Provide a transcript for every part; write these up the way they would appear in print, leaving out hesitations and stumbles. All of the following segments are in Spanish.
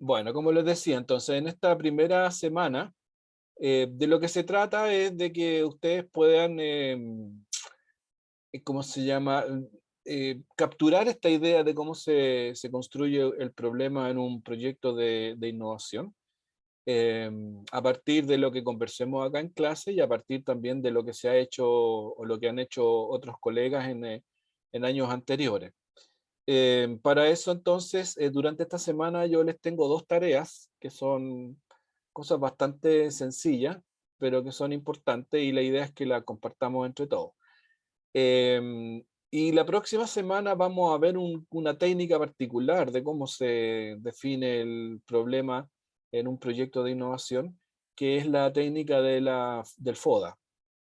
Bueno, como les decía, entonces en esta primera semana, de lo que se trata es de que ustedes puedan, ¿cómo se llama? Capturar esta idea de cómo se construye el problema en un proyecto de innovación, a partir de lo que conversemos acá en clase y a partir también de lo que se ha hecho o lo que han hecho otros colegas en años anteriores. Para eso entonces, durante esta semana yo les tengo dos tareas que son cosas bastante sencillas, pero que son importantes y la idea es que la compartamos entre todos. Y la próxima semana vamos a ver una técnica particular de cómo se define el problema en un proyecto de innovación, que es la técnica del FODA.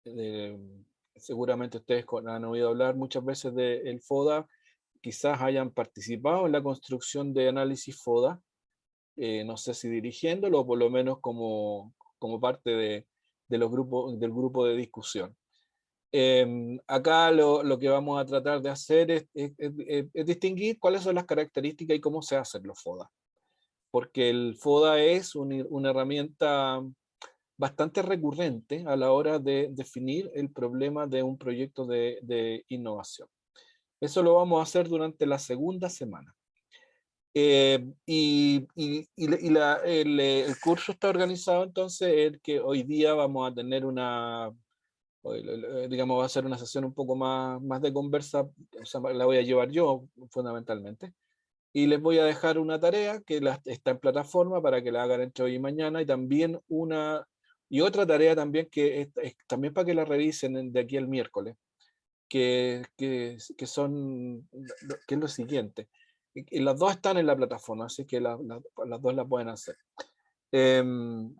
Eh, Seguramente ustedes han oído hablar muchas veces del FODA, quizás hayan participado en la construcción de análisis FODA, no sé si dirigiéndolo o por lo menos como parte de los grupos, del grupo de discusión. Acá lo que vamos a tratar de hacer es distinguir cuáles son las características y cómo se hacen los FODA, porque el FODA es una herramienta bastante recurrente a la hora de definir el problema de un proyecto de innovación. Eso lo vamos a hacer durante la segunda semana. El curso está organizado entonces el que hoy día vamos a tener digamos, va a ser una sesión un poco más de conversa, o sea, la voy a llevar yo fundamentalmente, y les voy a dejar una tarea que está en plataforma para que la hagan entre hoy y mañana, y también otra tarea también que es también para que la revisen de aquí al miércoles, que es lo siguiente. Y las dos están en la plataforma, así que las dos la pueden hacer. Em,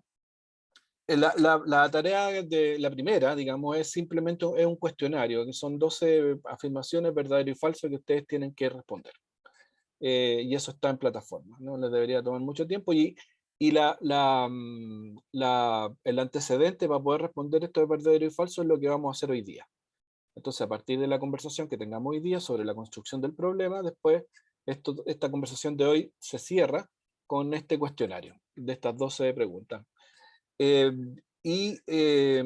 la tarea de la primera, digamos, es simplemente es un cuestionario, que son 12 afirmaciones verdadero y falso que ustedes tienen que responder. Y eso está en plataforma, no les debería tomar mucho tiempo. El antecedente para poder responder esto de verdadero y falso es lo que vamos a hacer hoy día. Entonces, a partir de la conversación que tengamos hoy día sobre la construcción del problema, después esta conversación de hoy se cierra con este cuestionario de estas 12 preguntas. Eh, y, eh,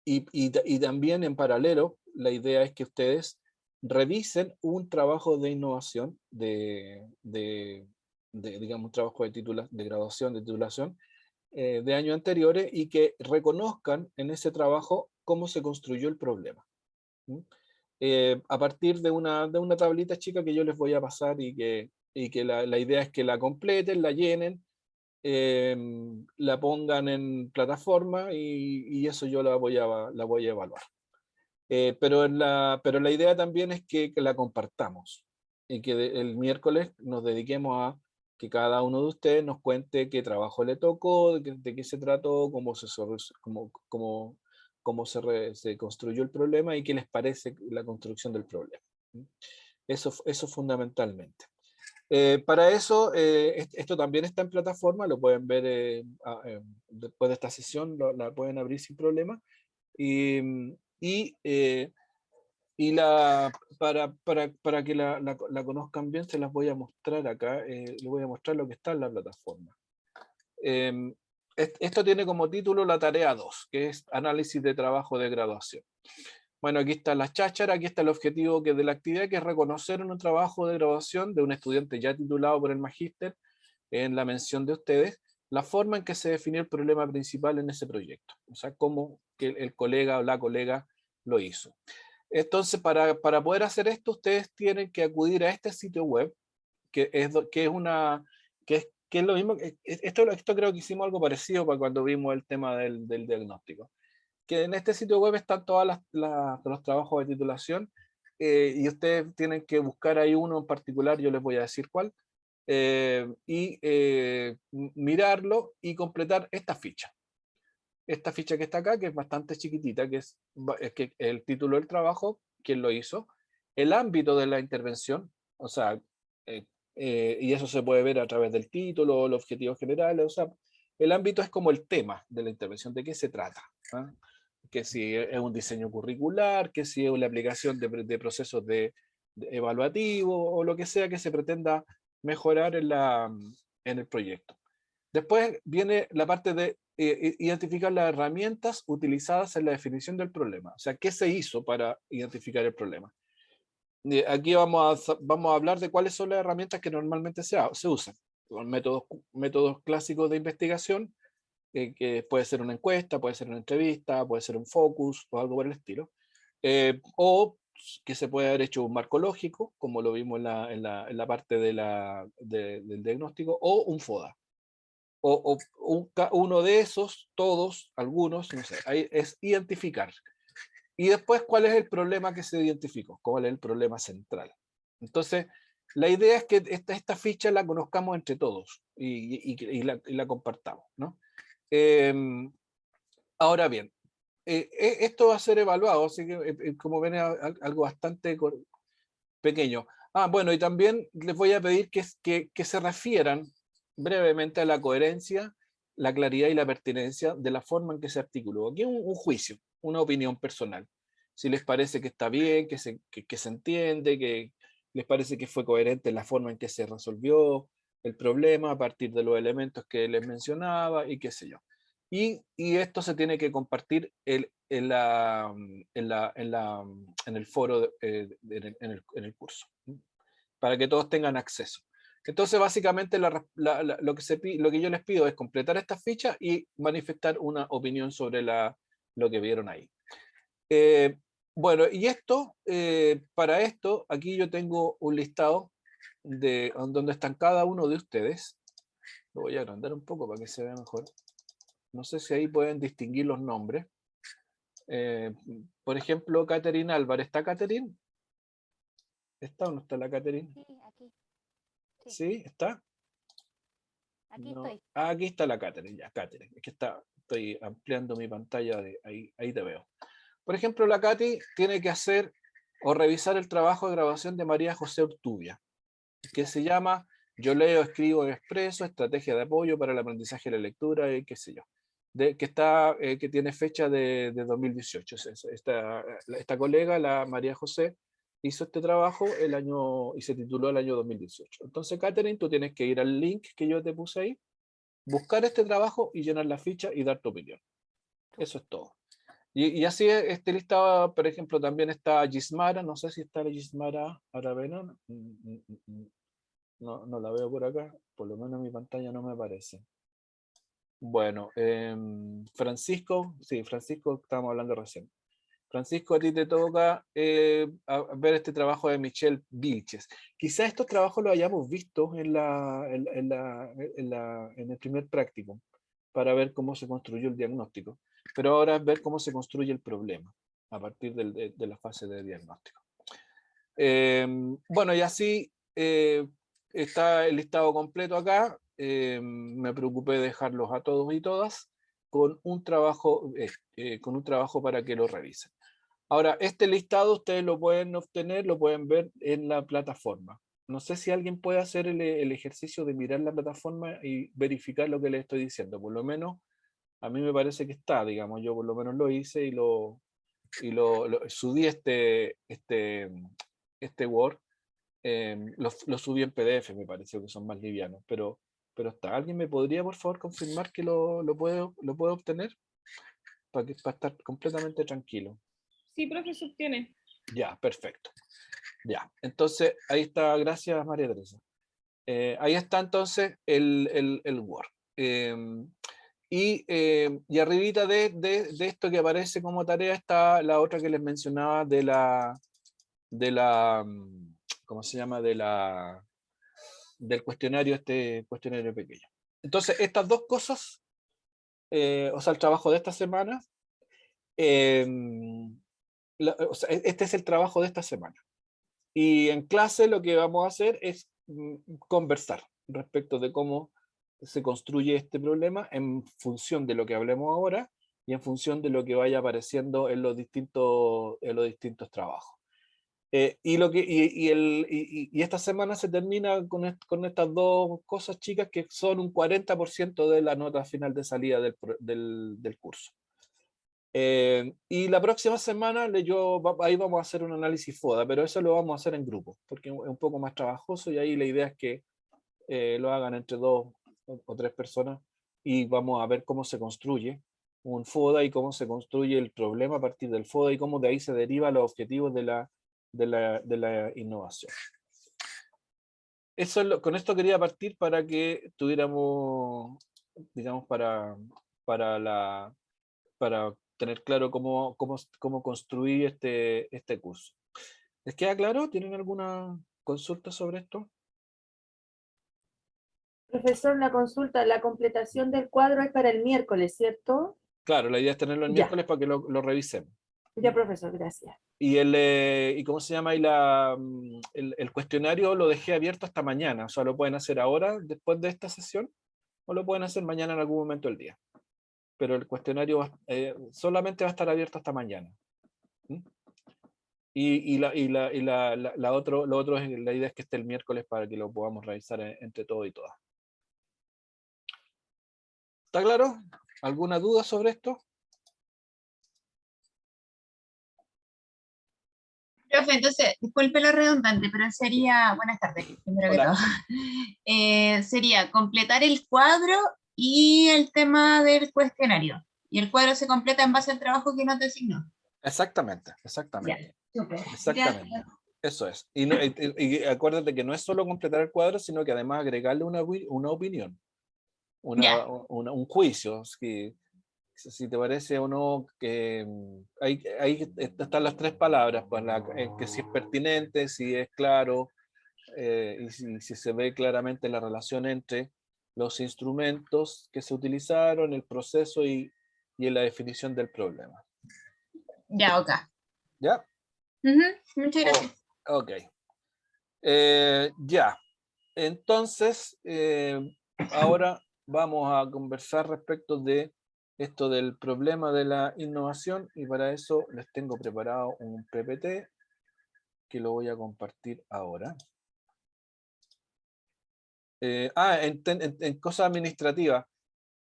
y también en paralelo, la idea es que ustedes revisen un trabajo de innovación, digamos, un trabajo de graduación, de titulación, de años anteriores, y que reconozcan en ese trabajo cómo se construyó el problema. ¿Mm? A partir de una tablita chica que yo les voy a pasar y que la idea es que la completen, la llenen, la pongan en plataforma y eso yo la voy a evaluar. Pero la idea también es que la compartamos y que el miércoles nos dediquemos a que cada uno de ustedes nos cuente qué trabajo le tocó, de qué se trató, cómo se construyó el problema y qué les parece la construcción del problema. Eso fundamentalmente. Para eso, esto también está en plataforma, lo pueden ver después de esta sesión, la pueden abrir sin problema. Y, y, eh, para que la conozcan bien, se las voy a mostrar acá, les voy a mostrar lo que está en la plataforma. Em, Esto tiene como título la tarea 2, que es análisis de trabajo de graduación. Bueno, aquí está la cháchara, aquí está el objetivo de la actividad, que es reconocer en un trabajo de graduación de un estudiante ya titulado por el magíster, en la mención de ustedes, la forma en que se definió el problema principal en ese proyecto, o sea, cómo que el colega o la colega lo hizo. Entonces, para poder hacer esto, ustedes tienen que acudir a este sitio web, que es lo mismo. Esto creo que hicimos algo parecido para cuando vimos el tema del diagnóstico, que en este sitio web están todos los trabajos de titulación, y ustedes tienen que buscar ahí uno en particular, yo les voy a decir cuál, y mirarlo y completar esta ficha. Esta ficha que está acá, que es bastante chiquitita, es que el título del trabajo, quién lo hizo, el ámbito de la intervención, o sea, y eso se puede ver a través del título, el objetivo general, o sea, el ámbito es como el tema de la intervención, de qué se trata, ¿ah? Que si es un diseño curricular, que si es una aplicación de procesos evaluativos o lo que sea que se pretenda mejorar en el proyecto. Después viene la parte de identificar las herramientas utilizadas en la definición del problema. O sea, ¿qué se hizo para identificar el problema? Aquí vamos a hablar de cuáles son las herramientas que normalmente se usan. Métodos clásicos de investigación, que puede ser una encuesta, puede ser una entrevista, puede ser un focus o algo por el estilo. O que se puede haber hecho un marco lógico, como lo vimos en la parte del diagnóstico, o un FODA. O uno de esos, todos, algunos, no sé, ahí es identificar. Y después, ¿cuál es el problema que se identificó? ¿Cuál es el problema central? Entonces, la idea es que esta ficha la conozcamos entre todos y la compartamos, ¿no? Ahora bien, esto va a ser evaluado, así que como ven, algo bastante pequeño. Bueno, y también les voy a pedir que se refieran brevemente a la coherencia, la claridad y la pertinencia de la forma en que se articuló. Aquí un juicio, una opinión personal. Si les parece que está bien, que se entiende, que les parece que fue coherente la forma en que se resolvió el problema a partir de los elementos que les mencionaba y qué sé yo. Y esto se tiene que compartir en el foro, en el curso, para que todos tengan acceso. Entonces, básicamente, lo que yo les pido es completar estas fichas y manifestar una opinión sobre lo que vieron ahí. Bueno, y para esto, aquí yo tengo un listado de donde están cada uno de ustedes. Lo voy a agrandar un poco para que se vea mejor. No sé si ahí pueden distinguir los nombres. Por ejemplo, Catherine Álvarez. ¿Está Catherine? ¿Está o no está la Catherine? Sí, aquí. Sí. ¿Sí? ¿Está? Aquí No. estoy. Aquí está la Catherine, ya, Catherine. Es que estoy ampliando mi pantalla, ahí te veo. Por ejemplo, la Katy tiene que hacer o revisar el trabajo de grabación de María José Urtubia, que se llama Yo leo, escribo en expreso, estrategia de apoyo para el aprendizaje de la lectura, y qué sé yo. Que tiene fecha de 2018. Esta colega, la María José, hizo este trabajo y se tituló el año 2018. Entonces, Catherine, tú tienes que ir al link que yo te puse ahí, buscar este trabajo y llenar la ficha y dar tu opinión. Eso es todo. Y así este listado, por ejemplo, también está Gismara, no sé si está la Gismara Aravena, no la veo por acá, por lo menos en mi pantalla no me aparece. Bueno, Francisco, sí, Francisco, estábamos hablando recién. Francisco, a ti te toca ver este trabajo de Michelle Vilches. Quizás estos trabajos los hayamos visto en el primer práctico, para ver cómo se construyó el diagnóstico, pero ahora es ver cómo se construye el problema a partir de la fase de diagnóstico. Bueno, y así está el listado completo acá. Me preocupé de dejarlos a todos y todas con un trabajo para que lo revisen. Ahora, este listado ustedes lo pueden obtener, lo pueden ver en la plataforma. No sé si alguien puede hacer el ejercicio de mirar la plataforma y verificar lo que les estoy diciendo. Por lo menos, a mí me parece que está, digamos, yo por lo menos lo hice y subí este Word, lo subí en PDF, me pareció que son más livianos, pero está. ¿Alguien me podría, por favor, confirmar que lo puedo obtener? Para estar completamente tranquilo. Sí, profe, se obtiene. Ya, perfecto. Ya, entonces ahí está, gracias María Teresa. Ahí está entonces el Word. Y arribita de esto que aparece como tarea está la otra que les mencionaba ¿cómo se llama? Del cuestionario, este cuestionario pequeño. Entonces, estas dos cosas, o sea, el trabajo de esta semana, o sea, este es el trabajo de esta semana. Y en clase lo que vamos a hacer es conversar respecto de cómo se construye este problema en función de lo que hablemos ahora y en función de lo que vaya apareciendo en los distintos trabajos. Y esta semana se termina con estas dos cosas chicas que son un 40% de la nota final de salida del curso. Y la próxima semana ahí vamos a hacer un análisis FODA, pero eso lo vamos a hacer en grupo, porque es un poco más trabajoso y ahí la idea es que lo hagan entre 2 o 3 personas y vamos a ver cómo se construye un FODA y cómo se construye el problema a partir del FODA y cómo de ahí se derivan los objetivos de la innovación. Eso con esto quería partir para que tuviéramos, digamos, para tener claro cómo construir este curso. ¿Les queda claro? ¿Tienen alguna consulta sobre esto? Profesor, la consulta, la completación del cuadro es para el miércoles, ¿cierto? Claro, la idea es tenerlo el Ya. miércoles para que lo revisemos. Ya, profesor, gracias. ¿Y cómo se llama? El cuestionario lo dejé abierto hasta mañana, o sea, lo pueden hacer ahora, después de esta sesión, o lo pueden hacer mañana en algún momento del día. Pero el cuestionario solamente va a estar abierto hasta mañana. ¿Mm? Lo otro es, la idea es que esté el miércoles para que lo podamos revisar entre todos y todas. ¿Está claro? ¿Alguna duda sobre esto? Profe, entonces, disculpe lo redundante, pero sería, buenas tardes, primero que Hola. todo. Sería completar el cuadro y el tema del cuestionario. Y el cuadro se completa en base al trabajo que nos designó. Exactamente. Ya, súper. Exactamente. Ya. Eso es. Y acuérdate que no es solo completar el cuadro, sino que además agregarle una opinión, Ya. un juicio. Si te parece o no, que ahí están las 3 palabras, pues que si es pertinente, si es claro, y si se ve claramente la relación entre los instrumentos que se utilizaron, el proceso y en la definición del problema. Ya, ok. ¿Ya? Muchas gracias. Ok. Ya. Entonces, ahora vamos a conversar respecto de esto del problema de la innovación y para eso les tengo preparado un PPT que lo voy a compartir ahora. En cosas administrativas.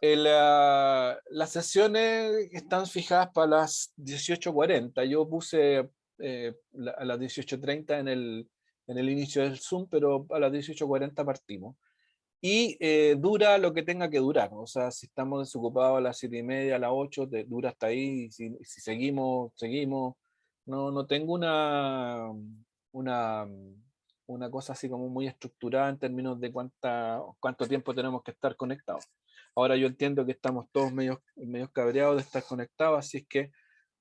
Las sesiones están fijadas para las 18:40. Yo puse a las 18:30 en el inicio del Zoom, pero a las 18:40 partimos. Y dura lo que tenga que durar. O sea, si estamos desocupados a las 7:30, a las 8, dura hasta ahí. Y si seguimos. No tengo una cosa así como muy estructurada en términos de cuánto tiempo tenemos que estar conectados. Ahora yo entiendo que estamos todos medio cabreados de estar conectados, así es que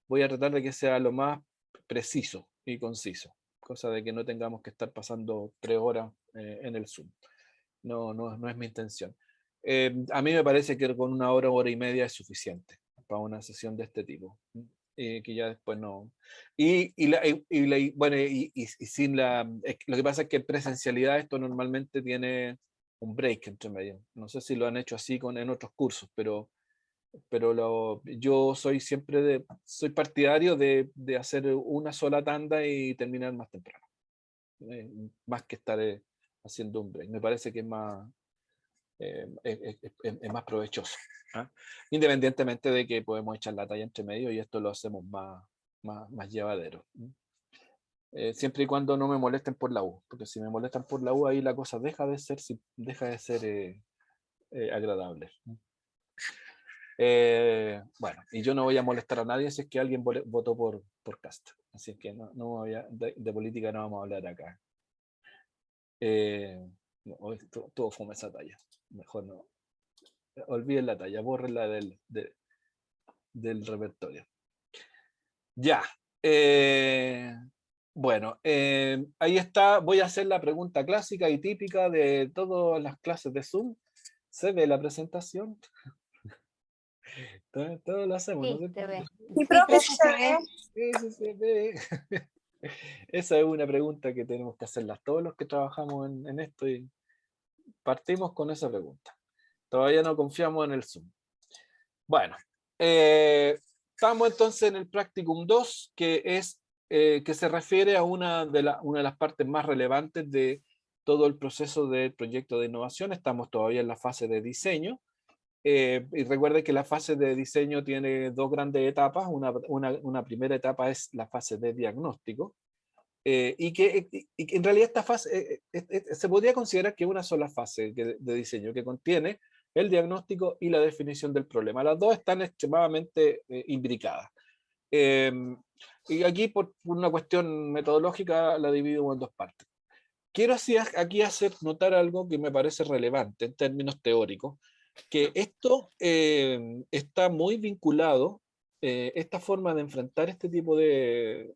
voy a tratar de que sea lo más preciso y conciso, cosa de que no tengamos que estar pasando 3 horas en el Zoom. No es mi intención. A mí me parece que con 1 hora, 1 hora y media es suficiente para una sesión de este tipo. Que ya después no. Bueno, sin lo que pasa es que en presencialidad esto normalmente tiene un break entre medio. No sé si lo han hecho así en otros cursos, pero yo soy partidario de hacer una sola tanda y terminar más temprano. Más que estar haciendo un break. Me parece que es más provechoso. ¿Ah? Independientemente de que podemos echar la talla entre medio y esto lo hacemos más llevadero. Siempre y cuando no me molesten por la U, porque si me molestan por la U ahí la cosa deja de ser agradable. Bueno, y yo no voy a molestar a nadie si es que alguien votó por Cast, así que de política no vamos a hablar acá. Todo fome esa talla, mejor no. Olviden la talla, bórrenla del repertorio. Ya. Bueno, ahí está. Voy a hacer la pregunta clásica y típica de todas las clases de Zoom. ¿Se ve la presentación? Todos lo hacemos, Sí, ¿no? se ve. Sí, profe, se ve. Eso se ve. Esa es una pregunta que tenemos que hacerlas todos los que trabajamos en esto y partimos con esa pregunta. Todavía no confiamos en el Zoom. Bueno, estamos entonces en el Practicum 2, que se refiere a una de las partes más relevantes de todo el proceso del proyecto de innovación. Estamos todavía en la fase de diseño. Y recuerden que la fase de diseño tiene 2 grandes etapas. Una primera etapa es la fase de diagnóstico, y que en realidad esta fase se podría considerar que es una sola fase de diseño que contiene el diagnóstico y la definición del problema. Las dos están extremadamente imbricadas. Y aquí por una cuestión metodológica la divido en dos partes. Quiero aquí hacer notar algo que me parece relevante en términos teóricos, que esto está muy vinculado, esta forma de enfrentar este tipo de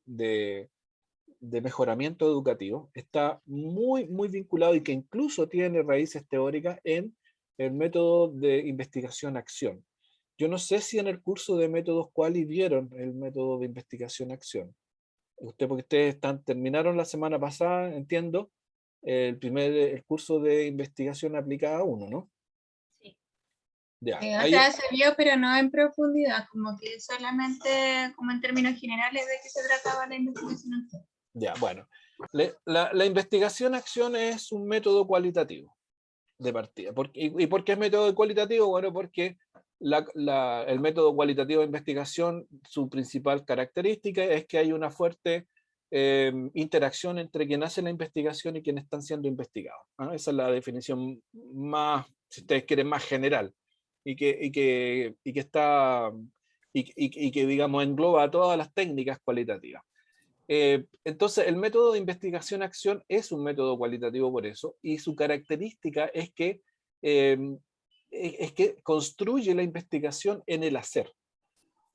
mejoramiento educativo está muy, muy vinculado y que incluso tiene raíces teóricas en el método de investigación-acción. Yo no sé si en el curso de métodos Quali vieron el método de investigación-acción. Porque ustedes terminaron la semana pasada, entiendo, el curso de investigación aplicada 1, ¿no? Sí. Ya, O sea, se vio, pero no en profundidad, como que solamente como en términos generales de qué se trataba la investigación. ya, bueno. La investigación-acción es un método cualitativo de partida. ¿Y por qué es método cualitativo? Bueno, porque el método cualitativo de investigación, su principal característica es que hay una fuerte interacción entre quien hace la investigación y quienes están siendo investigados. Esa es la definición más, si ustedes quieren, más general y que está y que digamos engloba todas las técnicas cualitativas. Entonces, el método de investigación-acción es un método cualitativo por eso, y su característica es que construye la investigación en el hacer.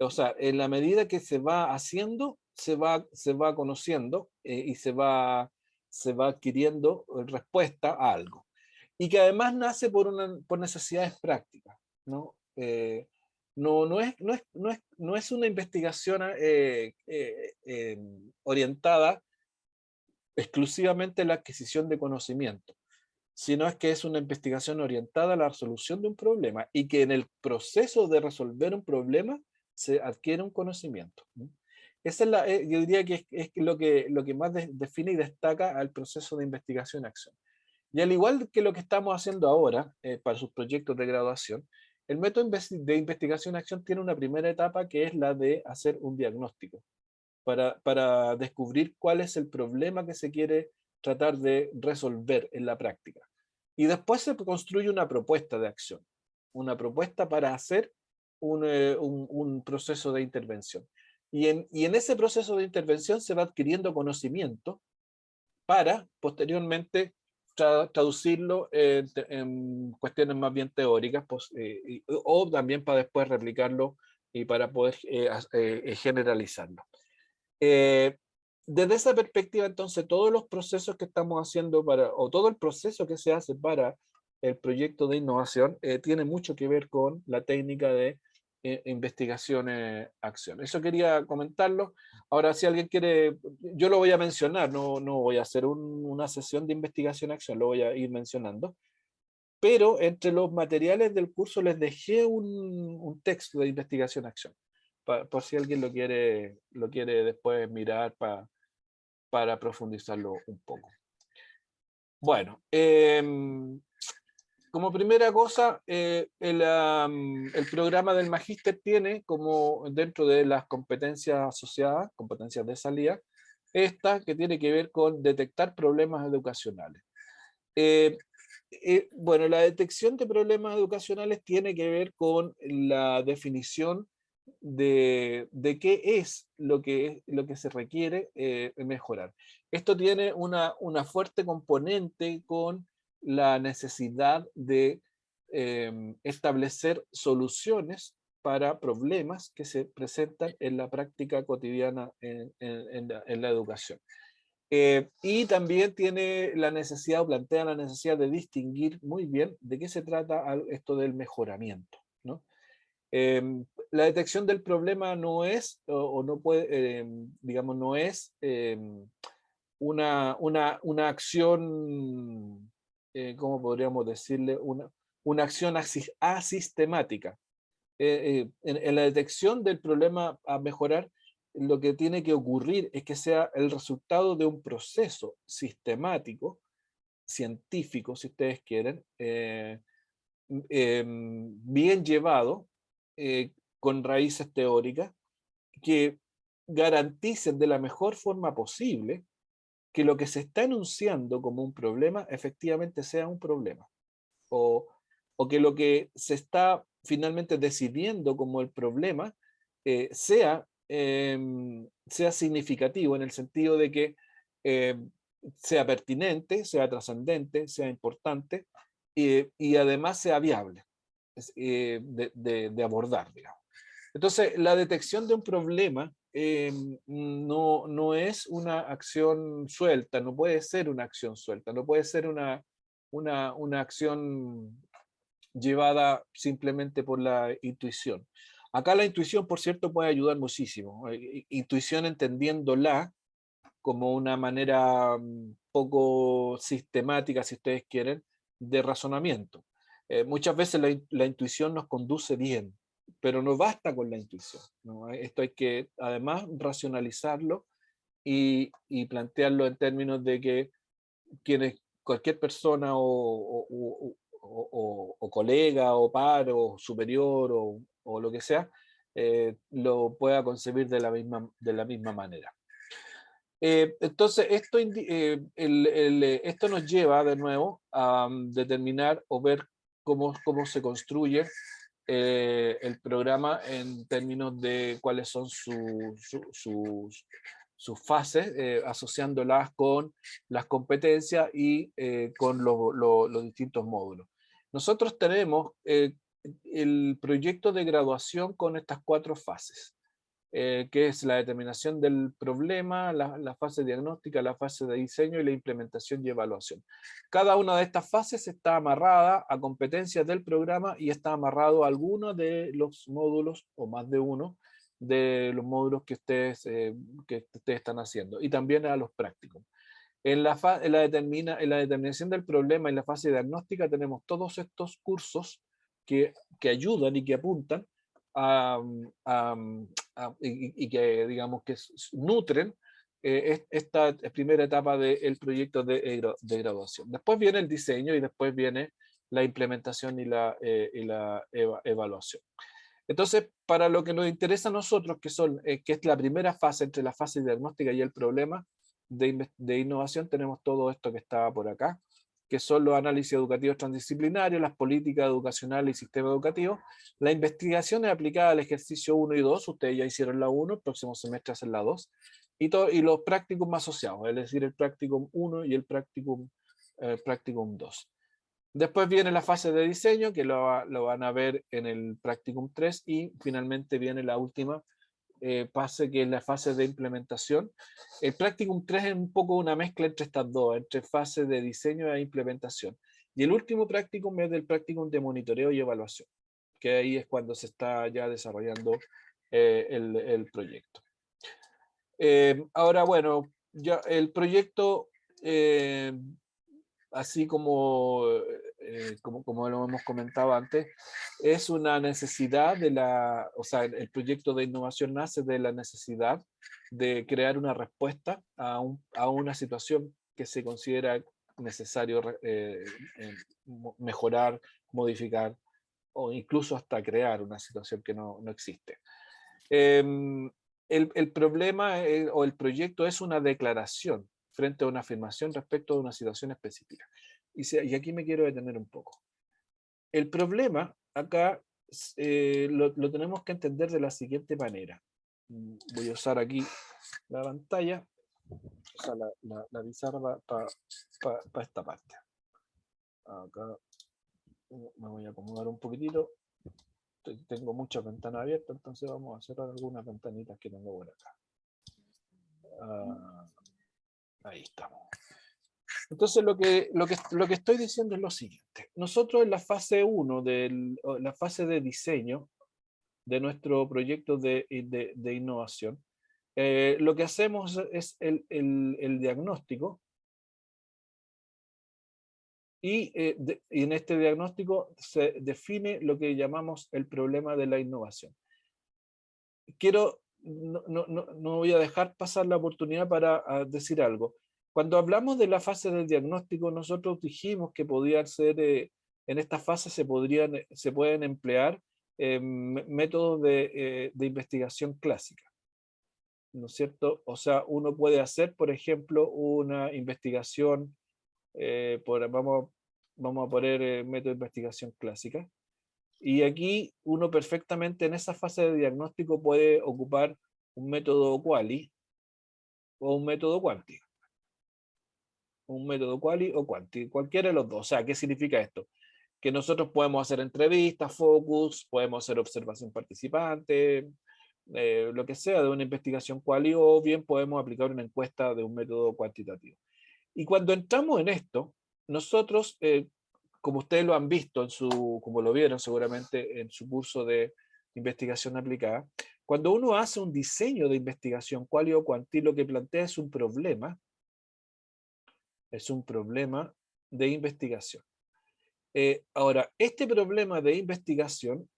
O sea, en la medida que se va haciendo, se va conociendo y se va adquiriendo respuesta a algo. Y que además nace por necesidades prácticas, ¿no? No es una investigación orientada exclusivamente a la adquisición de conocimiento, sino es que es una investigación orientada a la resolución de un problema y que en el proceso de resolver un problema se adquiere un conocimiento. Esa es yo diría que es lo que más define y destaca al proceso de investigación-acción. Y al igual que lo que estamos haciendo ahora para sus proyectos de graduación, el método de investigación-acción tiene una primera etapa que es la de hacer un diagnóstico para descubrir cuál es el problema que se quiere tratar de resolver en la práctica. Y después se construye una propuesta de acción, una propuesta para hacer un proceso de intervención. Y en ese proceso de intervención se va adquiriendo conocimiento para posteriormente traducirlo en cuestiones más bien teóricas, o también para después replicarlo y para poder generalizarlo. Desde esa perspectiva, entonces, todos los procesos que estamos haciendo o todo el proceso que se hace para el proyecto de innovación tiene mucho que ver con la técnica de investigación-acción. Eso quería comentarlo. Ahora, si alguien quiere, yo lo voy a mencionar, no voy a hacer una sesión de investigación-acción, lo voy a ir mencionando. Pero entre los materiales del curso les dejé un texto de investigación-acción, por si alguien lo quiere después mirar para profundizarlo un poco. Bueno, como primera cosa, el programa del magíster tiene como dentro de las competencias asociadas, competencias de salida, esta que tiene que ver con detectar problemas educacionales. Bueno, la detección de problemas educacionales tiene que ver con la definición de qué es lo que se requiere mejorar. Esto tiene una fuerte componente con la necesidad de establecer soluciones para problemas que se presentan en la práctica cotidiana en la educación. Y también tiene la necesidad, o plantea la necesidad de distinguir muy bien de qué se trata esto del mejoramiento, ¿no? La detección del problema no es, o no puede, digamos, no es una acción, ¿cómo podríamos decirle? Una acción asistemática. En la detección del problema a mejorar, lo que tiene que ocurrir es que sea el resultado de un proceso sistemático, científico, si ustedes quieren, bien llevado, con raíces teóricas, que garanticen de la mejor forma posible que lo que se está enunciando como un problema efectivamente sea un problema, o que lo que se está finalmente decidiendo como el problema sea significativo, en el sentido de que sea pertinente, sea trascendente, sea importante, y además sea viable de abordar, digamos. Entonces, la detección de un problema no es una acción suelta, no puede ser una acción suelta, no puede ser una acción llevada simplemente por la intuición. Acá la intuición, por cierto, puede ayudar muchísimo. Intuición entendiéndola como una manera poco sistemática, si ustedes quieren, de razonamiento. Muchas veces la intuición nos conduce bien, pero no basta con la intuición, ¿no? Esto hay que además racionalizarlo y plantearlo en términos de que cualquier persona o colega o par o superior o lo que sea, lo pueda concebir de la misma manera. Entonces, esto nos lleva de nuevo a determinar o ver cómo se construye el programa en términos de cuáles son sus fases, asociándolas con las competencias y con los distintos módulos. Nosotros tenemos el proyecto de graduación con estas 4 fases. Que es la determinación del problema, la fase diagnóstica, la fase de diseño y la implementación y evaluación. Cada una de estas fases está amarrada a competencias del programa y está amarrado a alguno de los módulos, o más de uno, de los módulos que ustedes están haciendo, y también a los prácticos. En la determinación del problema y la fase diagnóstica tenemos todos estos cursos que ayudan y que apuntan y que digamos que nutren esta primera etapa del proyecto de graduación. Después viene el diseño y después viene la implementación y la evaluación. Entonces, para lo que nos interesa a nosotros, que es la primera fase entre la fase diagnóstica y el problema de innovación, tenemos todo esto que estaba por acá, que son los análisis educativos transdisciplinarios, las políticas educacionales y sistema educativo, las investigaciones aplicadas al ejercicio 1 y 2, ustedes ya hicieron la 1, el próximo semestre hacen la 2, y los practicum asociados, es decir, el practicum 1 y el practicum 2. Después viene la fase de diseño, que lo van a ver en el practicum 3, y finalmente viene la última fase, que es la fase de implementación. El practicum 3 es un poco una mezcla entre estas dos, entre fase de diseño e implementación. Y el último practicum es del practicum de monitoreo y evaluación, que ahí es cuando se está ya desarrollando el proyecto. Ahora, bueno, ya el proyecto, así como lo hemos comentado antes, es una necesidad o sea, el proyecto de innovación nace de la necesidad de crear una respuesta a una situación que se considera necesario mejorar, modificar o incluso hasta crear una situación que no existe. El problema o el proyecto es una declaración frente a una afirmación respecto a una situación específica. Y aquí me quiero detener un poco. El problema acá lo tenemos que entender de la siguiente manera. Voy a usar aquí la pantalla, o sea, la pizarra para esta parte. Acá me voy a acomodar un poquitito. Tengo muchas ventanas abiertas, entonces vamos a cerrar algunas ventanitas que tengo por acá. Ahí estamos. Entonces lo que estoy diciendo es lo siguiente. Nosotros en la fase 1, la fase de diseño de nuestro proyecto de innovación, lo que hacemos es el diagnóstico, y en este diagnóstico se define lo que llamamos el problema de la innovación. No voy a dejar pasar la oportunidad para decir algo. Cuando hablamos de la fase del diagnóstico, nosotros dijimos que podían ser, en esta fase se pueden emplear métodos de investigación clásica. ¿no es cierto? O sea, uno puede hacer, por ejemplo, una investigación, vamos a poner método de investigación clásica, y aquí uno perfectamente en esa fase de diagnóstico puede ocupar un método quali o un método quanti. Un método quali o quanti, cualquiera de los dos. O sea, ¿qué significa esto? Que nosotros podemos hacer entrevistas, focus, podemos hacer observación participante, lo que sea de una investigación quali, o bien podemos aplicar una encuesta de un método cuantitativo. Y cuando entramos en esto, nosotros, como ustedes lo han visto, como lo vieron seguramente en su curso de investigación aplicada, cuando uno hace un diseño de investigación quali o quanti, lo que plantea es un problema de investigación. Ahora, este problema de investigación,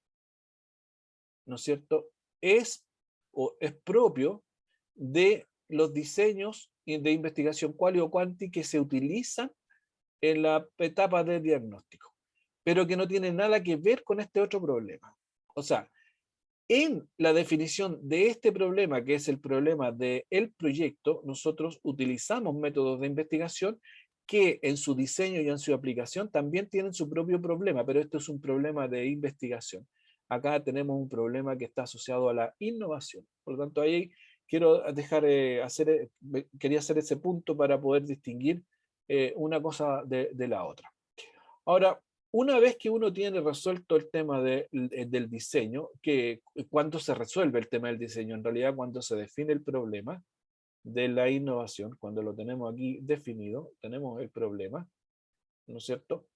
¿no es cierto?, es propio de los diseños de investigación quali o quanti que se utilizan en la etapa de diagnóstico, pero que no tiene nada que ver con este otro problema. O sea, en la definición de este problema, que es el problema del proyecto, nosotros utilizamos métodos de investigación que en su diseño y en su aplicación también tienen su propio problema, pero esto es un problema de investigación. Acá tenemos un problema que está asociado a la innovación. Por lo tanto, ahí quiero quería hacer ese punto para poder distinguir una cosa de la otra. Ahora, una vez que uno tiene resuelto el tema del diseño, ¿cuándo se resuelve el tema del diseño? En realidad, cuando se define el problema de la innovación, cuando lo tenemos aquí definido, tenemos el problema, ¿no es cierto?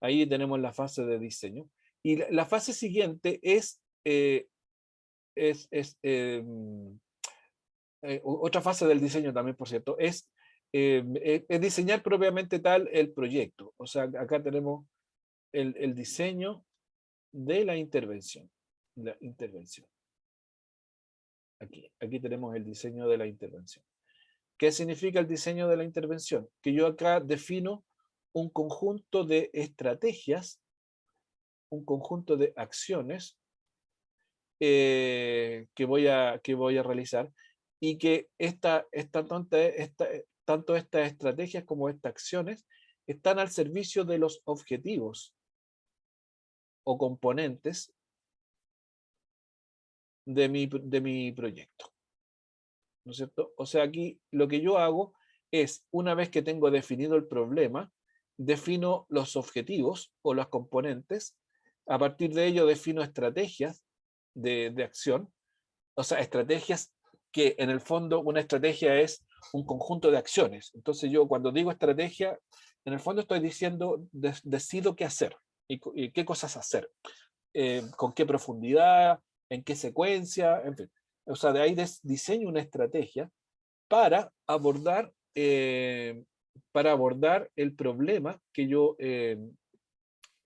Ahí tenemos la fase de diseño. Y la fase siguiente es otra fase del diseño también, por cierto, es diseñar propiamente tal el proyecto. O sea, acá tenemos el diseño de la intervención. Aquí tenemos el diseño de la intervención. ¿Qué significa el diseño de la intervención? Que yo acá defino un conjunto de estrategias, un conjunto de acciones que voy a realizar, y que tanto estas estrategias como estas acciones están al servicio de los objetivos o componentes de mi proyecto. ¿No es cierto? O sea, aquí lo que yo hago es, una vez que tengo definido el problema, defino los objetivos o las componentes, a partir de ello defino estrategias de acción, o sea, estrategias que en el fondo una estrategia es un conjunto de acciones. Entonces yo cuando digo estrategia, en el fondo estoy diciendo, decido qué hacer y qué cosas hacer, con qué profundidad, en qué secuencia, en fin. O sea, de ahí diseño una estrategia para abordar el problema que yo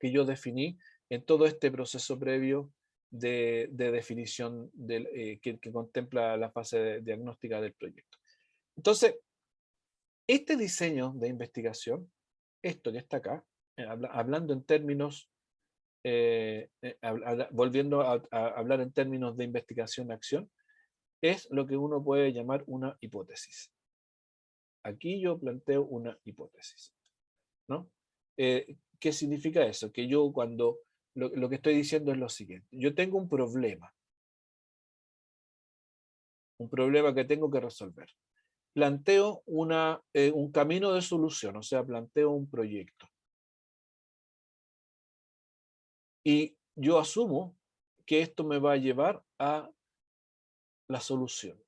definí en todo este proceso previo de definición que contempla la fase diagnóstica del proyecto. Entonces, este diseño de investigación, esto que está acá, hablando en términos, volviendo a hablar en términos de investigación-acción, es lo que uno puede llamar una hipótesis. Aquí yo planteo una hipótesis, ¿no? ¿Qué significa eso? Que yo cuando lo que estoy diciendo es lo siguiente. Yo tengo un problema que tengo que resolver. Planteo un camino de solución, o sea, planteo un proyecto. Y yo asumo que esto me va a llevar a la solución,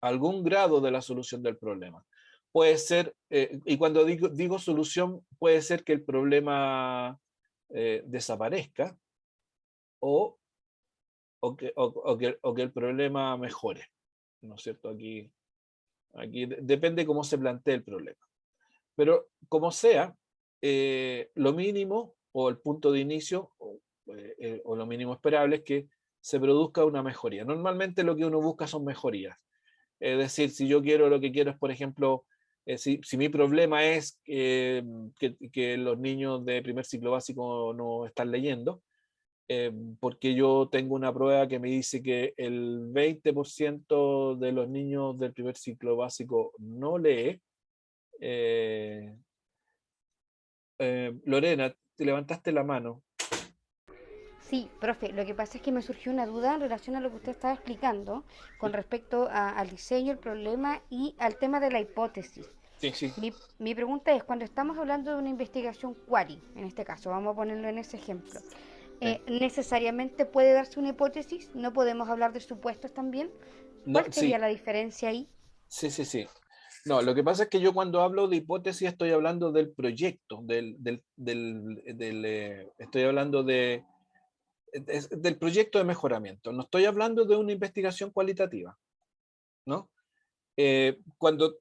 a algún grado de la solución del problema. Puede ser, y cuando digo solución, puede ser que el problema desaparezca o que el problema mejore, ¿no es cierto? Aquí depende cómo se plantee el problema. Pero como sea, lo mínimo o el punto de inicio o lo mínimo esperable es que se produzca una mejoría. Normalmente lo que uno busca son mejorías. Es decir, si yo lo que quiero es, por ejemplo, si mi problema es que los niños de primer ciclo básico no están leyendo, porque yo tengo una prueba que me dice que el 20% de los niños del primer ciclo básico no lee. Lorena, te levantaste la mano. Sí, profe, lo que pasa es que me surgió una duda en relación a lo que usted estaba explicando con respecto al diseño, el problema y al tema de la hipótesis. Sí, sí. Mi pregunta es, cuando estamos hablando de una investigación query, en este caso, vamos a ponerlo en ese ejemplo, Sí. ¿necesariamente puede darse una hipótesis? ¿No podemos hablar de supuestos también? No, ¿Cuál sería sí, la diferencia ahí? sí, sí, sí. No, lo que pasa es que yo cuando hablo de hipótesis estoy hablando del proyecto, estoy hablando del proyecto de mejoramiento. No estoy hablando de una investigación cualitativa, ¿no? Cuando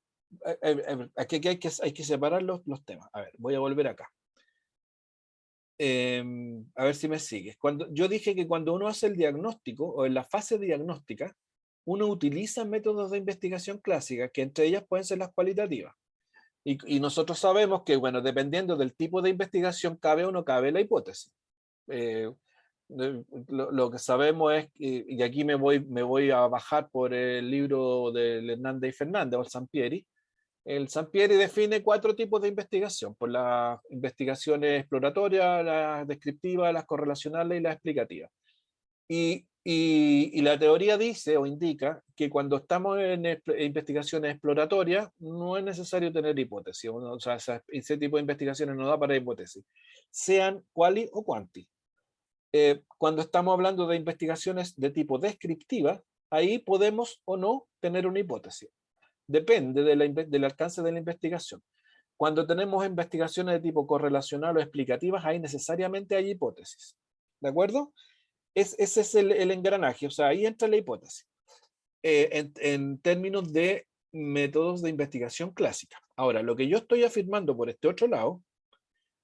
aquí hay que separar los temas. A ver, voy a volver acá. A ver si me sigues. Cuando, yo dije que cuando uno hace el diagnóstico o en la fase diagnóstica, uno utiliza métodos de investigación clásica, que entre ellas pueden ser las cualitativas. Y nosotros sabemos que, bueno, dependiendo del tipo de investigación, cabe o no cabe la hipótesis. Lo que sabemos es, y aquí me voy a bajar por el libro de Hernández y Fernández, o el Sampieri. El Sampieri define 4 tipos de investigación, por las investigaciones exploratorias, las descriptivas, las correlacionales y las explicativas. Y la teoría dice o indica que cuando estamos en investigaciones exploratorias no es necesario tener hipótesis. O sea, ese tipo de investigaciones no da para hipótesis, sean quali o quanti. Cuando estamos hablando de investigaciones de tipo descriptiva, ahí podemos o no tener una hipótesis. Depende del alcance de la investigación. Cuando tenemos investigaciones de tipo correlacional o explicativas, ahí necesariamente hay hipótesis. ¿De acuerdo? Ese es el engranaje, o sea, ahí entra la hipótesis. En términos de métodos de investigación clásica. Ahora, lo que yo estoy afirmando por este otro lado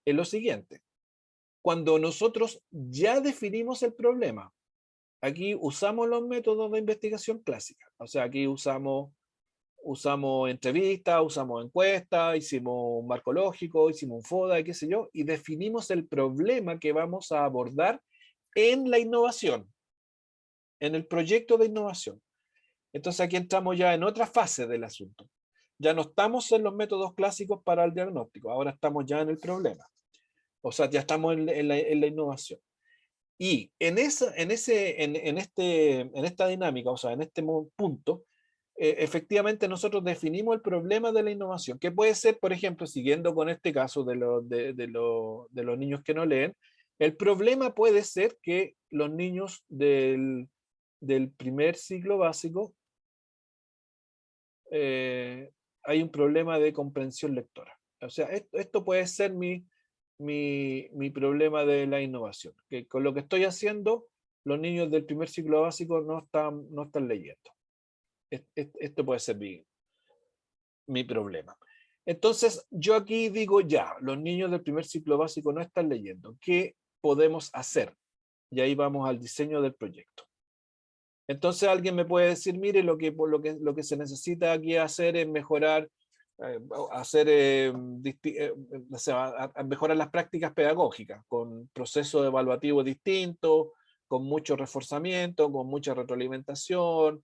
es lo siguiente. Cuando nosotros ya definimos el problema, aquí usamos los métodos de investigación clásica. O sea, aquí usamos entrevistas, usamos encuestas, hicimos un marco lógico, hicimos un FODA, qué sé yo, y definimos el problema que vamos a abordar en la innovación, en el proyecto de innovación. Entonces aquí entramos ya en otra fase del asunto. Ya no estamos en los métodos clásicos para el diagnóstico, ahora estamos ya en el problema. O sea, ya estamos en la innovación. Y en esta dinámica, o sea, en este punto, efectivamente nosotros definimos el problema de la innovación, que puede ser, por ejemplo, siguiendo con este caso de los niños que no leen, el problema puede ser que los niños del primer ciclo básico hay un problema de comprensión lectora. O sea, esto puede ser mi problema de la innovación, que con lo que estoy haciendo, los niños del primer ciclo básico no están leyendo. Esto puede ser mi problema. Entonces, yo aquí digo ya, los niños del primer ciclo básico no están leyendo. ¿Qué podemos hacer? Y ahí vamos al diseño del proyecto. Entonces alguien me puede decir, mire, lo que se necesita aquí hacer es mejorar, o sea, mejorar las prácticas pedagógicas con procesos evaluativos distintos, con mucho reforzamiento, con mucha retroalimentación,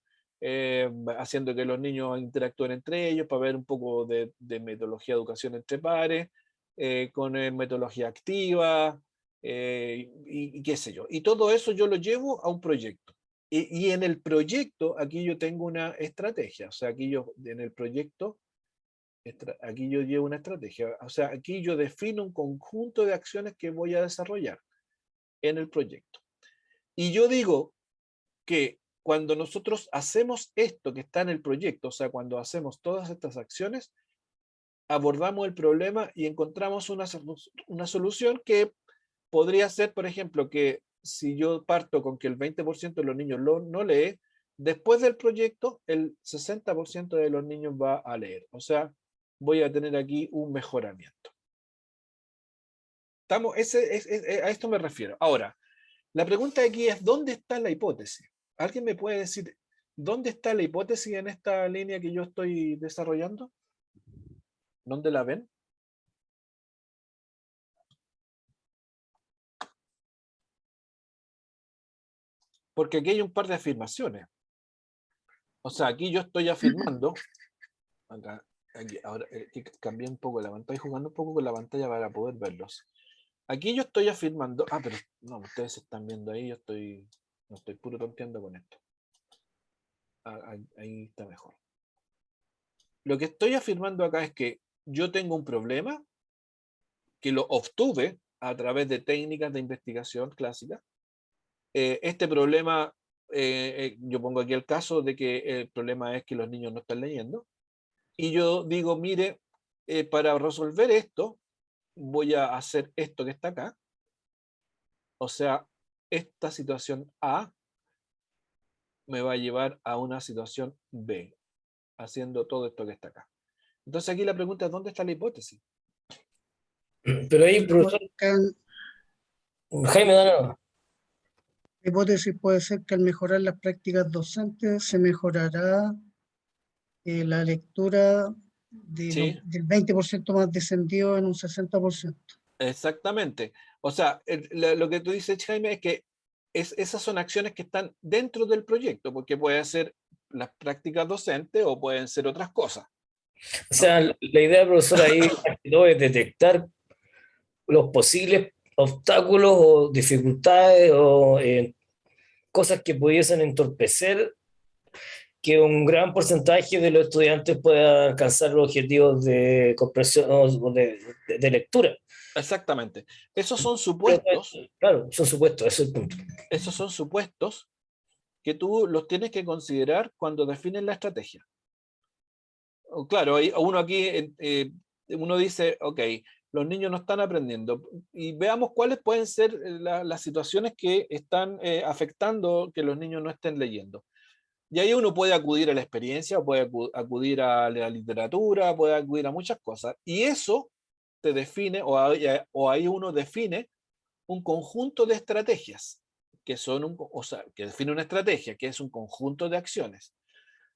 haciendo que los niños interactúen entre ellos para ver un poco de metodología de educación entre pares, con metodología activa, y qué sé yo. Y todo eso yo lo llevo a un proyecto. Y en el proyecto, aquí yo tengo una estrategia, o sea, aquí yo, en el proyecto, aquí yo llevo una estrategia, o sea, aquí yo defino un conjunto de acciones que voy a desarrollar en el proyecto. Y yo digo que cuando nosotros hacemos esto que está en el proyecto, o sea, cuando hacemos todas estas acciones, abordamos el problema y encontramos una solución que podría ser, por ejemplo, que si yo parto con que el 20% de los niños no lee, después del proyecto el 60% de los niños va a leer. O sea, voy a tener aquí un mejoramiento. A esto me refiero. Ahora, la pregunta aquí es, ¿dónde está la hipótesis? ¿Alguien me puede decir dónde está la hipótesis en esta línea que yo estoy desarrollando? ¿Dónde la ven? Porque aquí hay un par de afirmaciones. O sea, aquí yo estoy afirmando, aquí, ahora cambié un poco la pantalla, estoy jugando un poco con la pantalla para poder verlos. Aquí yo estoy afirmando, pero no, ustedes están viendo ahí, no estoy puro tonteando con esto. Ahí está mejor. Lo que estoy afirmando acá es que yo tengo un problema que lo obtuve a través de técnicas de investigación clásicas. Este problema, yo pongo aquí el caso de que el problema es que los niños no están leyendo. Y yo digo, mire, para resolver esto, voy a hacer esto que está acá. O sea, esta situación A me va a llevar a una situación B, haciendo todo esto que está acá. Entonces aquí la pregunta es, ¿dónde está la hipótesis? Pero ahí, profesor, Jaime, La hipótesis puede ser que al mejorar las prácticas docentes se mejorará la lectura Sí, del 20% más descendido en un 60%. exactamente. O sea, lo que tú dices, Jaime, es que esas son acciones que están dentro del proyecto, porque puede ser las prácticas docentes o pueden ser otras cosas. o sea, la idea, profesor, ahí no es detectar los posibles obstáculos o dificultades o cosas que pudiesen entorpecer que un gran porcentaje de los estudiantes pueda alcanzar los objetivos de comprensión o de lectura. Exactamente. Esos son supuestos. Claro, son supuestos, ese es el punto. Esos son supuestos que tú los tienes que considerar cuando defines la estrategia. Claro, uno aquí, uno dice, ok, los niños no están aprendiendo, y veamos cuáles pueden ser las situaciones que están afectando que los niños no estén leyendo. Y ahí uno puede acudir a la experiencia, puede acudir a la literatura, puede acudir a muchas cosas, y eso te define, o ahí uno define un conjunto de estrategias, que son que define una estrategia, que es un conjunto de acciones.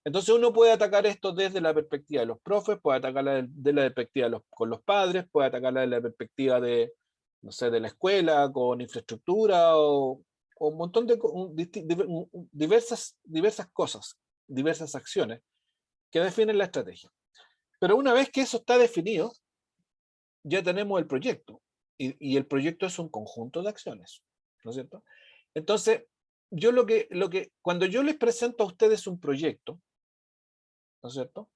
Entonces uno puede atacar esto desde la perspectiva de los profes, puede atacarla de la perspectiva con los padres, puede atacarla de la perspectiva de, no sé, de la escuela, con infraestructura, o un montón de diversas cosas, diversas acciones que definen la estrategia. Pero una vez que eso está definido, ya tenemos el proyecto, y el proyecto es un conjunto de acciones, ¿no es cierto? Entonces, yo cuando yo les presento a ustedes un proyecto, ¿no es cierto?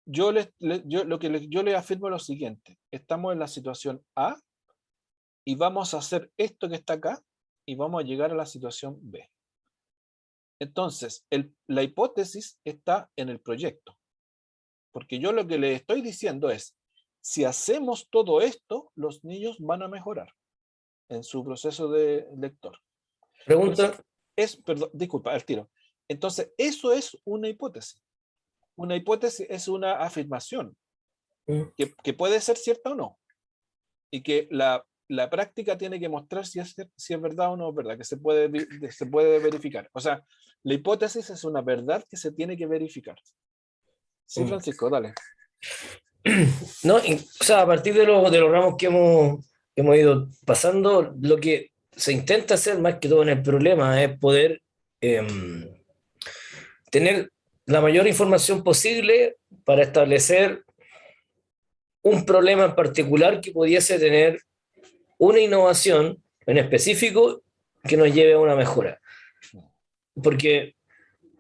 Yo les afirmo lo siguiente: estamos en la situación A y vamos a hacer esto que está acá y vamos a llegar a la situación B. Entonces, la hipótesis está en el proyecto, porque yo lo que les estoy diciendo es, si hacemos todo esto, los niños van a mejorar en su proceso de lector. Pregunta. Perdón, disculpa, al tiro. Entonces, eso es una hipótesis. Una hipótesis es una afirmación que puede ser cierta o no, y que la práctica tiene que mostrar si es verdad o no es verdad, que se puede verificar. O sea, la hipótesis es una verdad que se tiene que verificar. Sí, Francisco, dale. No, o sea, a partir de los ramos que hemos ido pasando, lo que se intenta hacer más que todo en el problema es poder tener la mayor información posible para establecer un problema en particular que pudiese tener una innovación en específico que nos lleve a una mejora. Porque,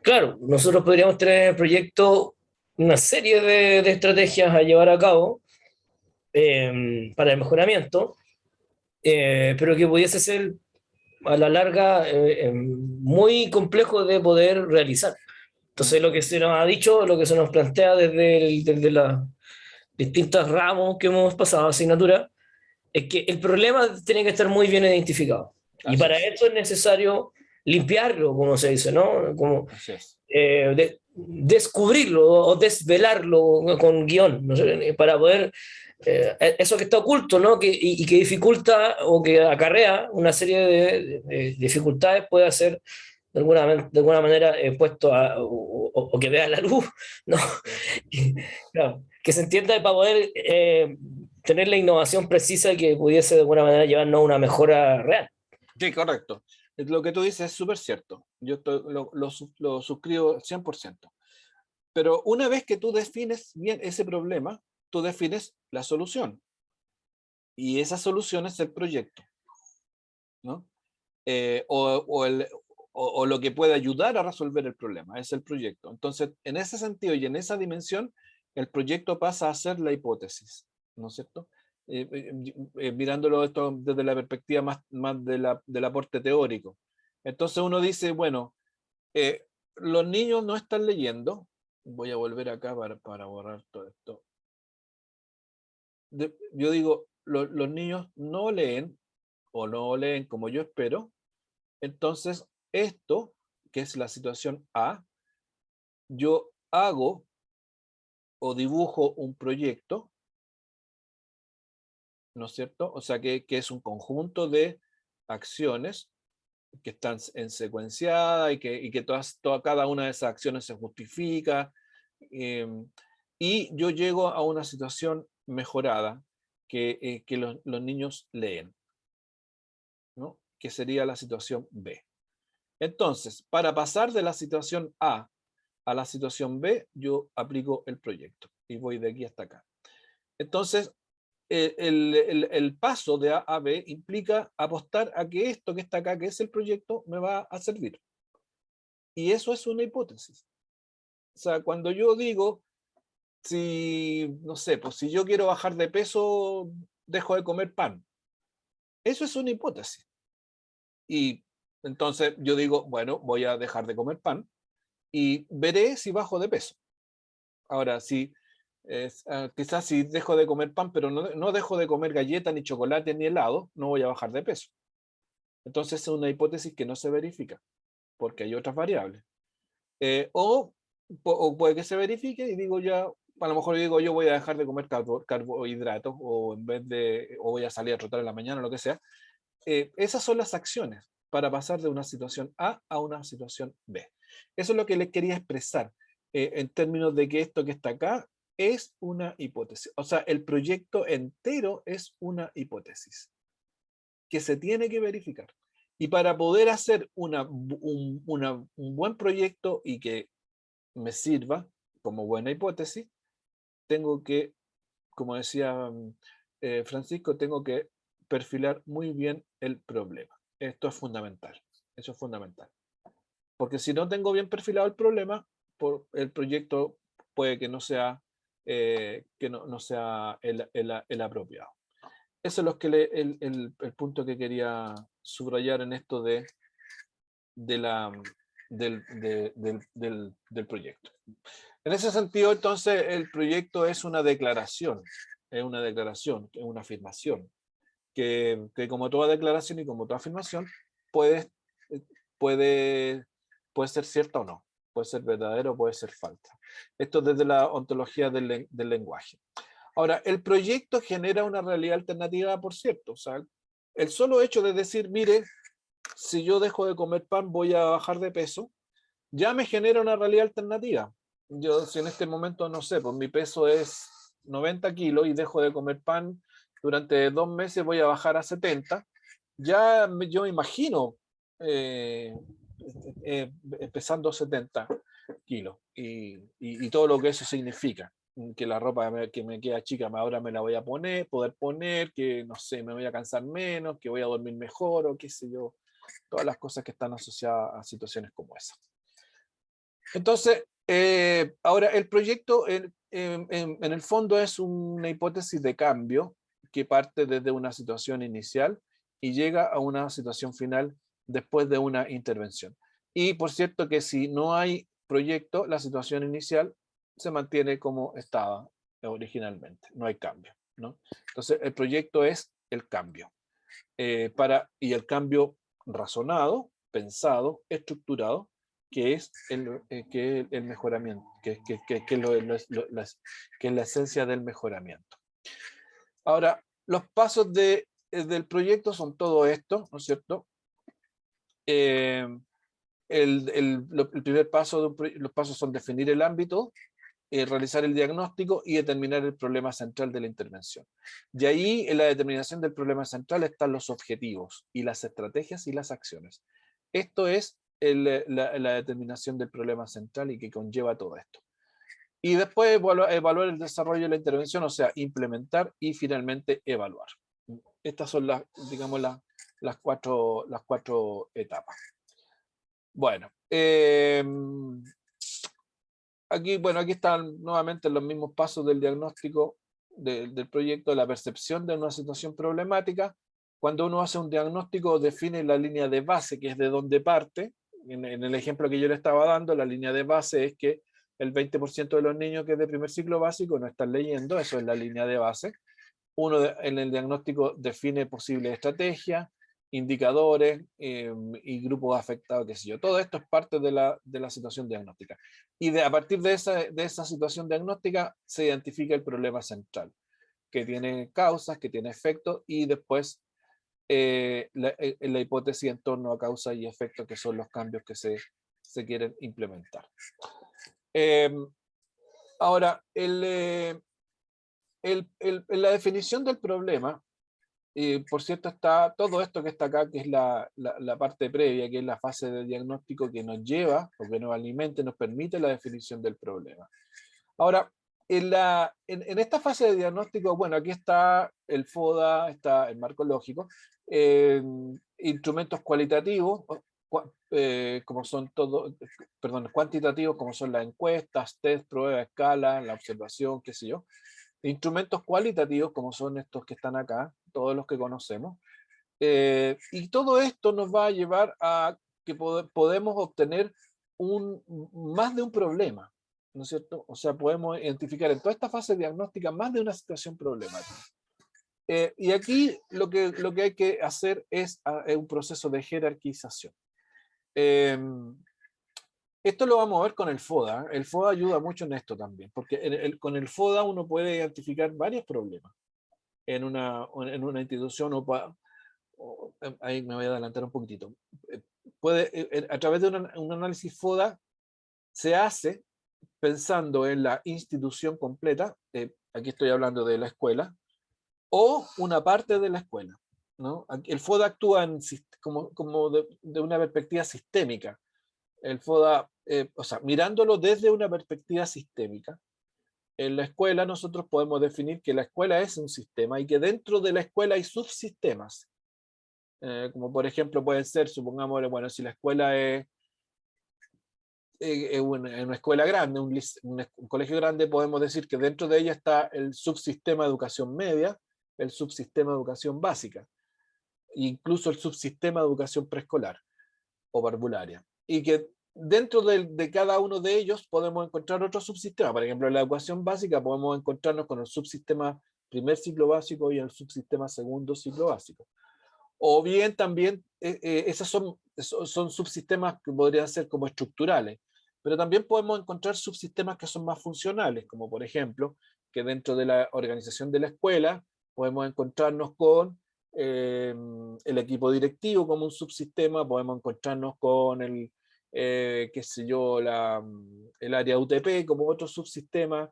claro, nosotros podríamos tener en el proyecto una serie de estrategias a llevar a cabo para el mejoramiento, pero que pudiese ser a la larga muy complejo de poder realizar. Entonces, lo que se nos ha dicho, lo que se nos plantea desde las distintos ramos que hemos pasado, asignatura, es que el problema tiene que estar muy bien identificado. Y para eso es necesario limpiarlo, como se dice, ¿no? Como descubrirlo o desvelarlo con guión, ¿no? Para poder, eso que está oculto, ¿no? Y que dificulta o que acarrea una serie de dificultades puede ser de alguna manera puesto o que vea la luz, ¿no? Claro, que se entienda para poder tener la innovación precisa que pudiese de alguna manera llevarnos a una mejora real. Sí, correcto. Lo que tú dices es súper cierto. Lo suscribo 100%. Pero una vez que tú defines bien ese problema, tú defines la solución. Y esa solución es el proyecto, ¿no? O lo que puede ayudar a resolver el problema, es el proyecto. Entonces, en ese sentido y en esa dimensión, el proyecto pasa a ser la hipótesis, ¿no es cierto? Mirándolo esto desde la perspectiva más del aporte teórico. Entonces uno dice, bueno, los niños no están leyendo. Voy a volver acá para borrar todo esto. Yo digo, los niños no leen, o no leen como yo espero. Entonces, esto, que es la situación A, yo hago o dibujo un proyecto, ¿no es cierto? O sea, que es un conjunto de acciones que están en secuenciada y que cada una de esas acciones se justifica. Y yo llego a una situación mejorada que los niños leen, ¿no? Que sería la situación B. Entonces, para pasar de la situación A a la situación B, yo aplico el proyecto y voy de aquí hasta acá. Entonces, el paso de A a B implica apostar a que esto que está acá, que es el proyecto, me va a servir. Y eso es una hipótesis. O sea, cuando yo digo, no sé, pues si yo quiero bajar de peso, dejo de comer pan. Eso es una hipótesis. Y entonces yo digo, bueno, voy a dejar de comer pan y veré si bajo de peso. Ahora, quizás si dejo de comer pan, pero no dejo de comer galleta, ni chocolate, ni helado, no voy a bajar de peso. Entonces es una hipótesis que no se verifica, porque hay otras variables. O puede que se verifique y digo ya, a lo mejor digo yo voy a dejar de comer carbohidratos, o voy a salir a trotar en la mañana, lo que sea. Esas son las acciones para pasar de una situación A a una situación B. Eso es lo que les quería expresar, en términos de que esto que está acá es una hipótesis. O sea, el proyecto entero es una hipótesis que se tiene que verificar. Y para poder hacer un buen proyecto y que me sirva como buena hipótesis, tengo que, como decía Francisco, tengo que perfilar muy bien el problema. Esto es fundamental. Eso es fundamental. Porque si no tengo bien perfilado el problema, el proyecto puede que no sea, no sea el apropiado. Eso es el punto que quería subrayar en esto del proyecto. En ese sentido, entonces, el proyecto es una declaración, es una afirmación, que como toda declaración y como toda afirmación, puede, puede ser cierta o no, puede ser verdadero o puede ser falsa. Esto desde la ontología del lenguaje. Ahora, el proyecto genera una realidad alternativa, por cierto. O sea, el solo hecho de decir, mire, si yo dejo de comer pan voy a bajar de peso, ya me genera una realidad alternativa. Yo, si en este momento, no sé, pues mi peso es 90 kilos y dejo de comer pan durante 2 meses, voy a bajar a 70, ya yo me imagino pesando 70 kilos y todo lo que eso significa. Que la ropa que me queda chica ahora me la voy a poder poner, que no sé, me voy a cansar menos, que voy a dormir mejor o qué sé yo, todas las cosas que están asociadas a situaciones como esa. Entonces, ahora el proyecto en el fondo es una hipótesis de cambio que parte desde una situación inicial y llega a una situación final después de una intervención. Y por cierto que si no hay proyecto, la situación inicial se mantiene como estaba originalmente, no hay cambio, ¿no? Entonces el proyecto es el cambio, y el cambio razonado, pensado, estructurado, que es el mejoramiento, que es la esencia del mejoramiento. Ahora, los pasos del proyecto son todo esto, ¿no es cierto? El primer paso los pasos son definir el ámbito, realizar el diagnóstico y determinar el problema central de la intervención. Y ahí en la determinación del problema central están los objetivos y las estrategias y las acciones. Esto es la determinación del problema central y que conlleva todo esto. Y después evaluar el desarrollo de la intervención, o sea, implementar y finalmente evaluar. Estas son digamos, las cuatro etapas. Bueno, aquí están nuevamente los mismos pasos del diagnóstico del proyecto, la percepción de una situación problemática. Cuando uno hace un diagnóstico, define la línea de base, que es de donde parte. En el ejemplo que yo le estaba dando, la línea de base es que el 20% de los niños que es de primer ciclo básico no están leyendo, eso es la línea de base. Uno en el diagnóstico define posibles estrategias, indicadores y grupos afectados, qué sé yo. Todo esto es parte de la situación diagnóstica. Y a partir de esa situación diagnóstica se identifica el problema central, que tiene causas, que tiene efectos, y después la hipótesis en torno a causa y efecto, que son los cambios que se quieren implementar. Ahora, en la definición del problema, por cierto, está todo esto que está acá, que es la parte previa, que es la fase de diagnóstico que nos lleva, o que nos alimenta, nos permite la definición del problema. Ahora, en esta fase de diagnóstico, bueno, aquí está el FODA, está el marco lógico, instrumentos cualitativos, como son cuantitativos, como son las encuestas, test, pruebas, escala, la observación, qué sé yo. Instrumentos cualitativos, como son estos que están acá, todos los que conocemos. Y todo esto nos va a llevar a que podemos obtener más de un problema, ¿no es cierto? O sea, podemos identificar en toda esta fase diagnóstica más de una situación problemática. Y aquí lo que hay que hacer es un proceso de jerarquización. Esto lo vamos a ver con el FODA. El FODA ayuda mucho en esto también, porque con el FODA uno puede identificar varios problemas en una institución. Ahí me voy a adelantar un poquitito. A través de un análisis FODA se hace pensando en la institución completa, aquí estoy hablando de la escuela, o una parte de la escuela, ¿no? El FODA actúa como de una perspectiva sistémica. El FODA, o sea, mirándolo desde una perspectiva sistémica, en la escuela nosotros podemos definir que la escuela es un sistema y que dentro de la escuela hay subsistemas. Como por ejemplo pueden ser, supongamos, bueno, si la escuela es una escuela grande, un colegio grande, podemos decir que dentro de ella está el subsistema de educación media, el subsistema de educación básica, incluso el subsistema de educación preescolar o parvularia. Y que dentro de cada uno de ellos podemos encontrar otro subsistema. Por ejemplo, en la educación básica podemos encontrarnos con el subsistema primer ciclo básico y el subsistema segundo ciclo básico. O bien también, esos son subsistemas que podrían ser como estructurales, pero también podemos encontrar subsistemas que son más funcionales, como por ejemplo, que dentro de la organización de la escuela podemos encontrarnos con el equipo directivo como un subsistema, podemos encontrarnos con qué sé yo, el área UTP como otro subsistema,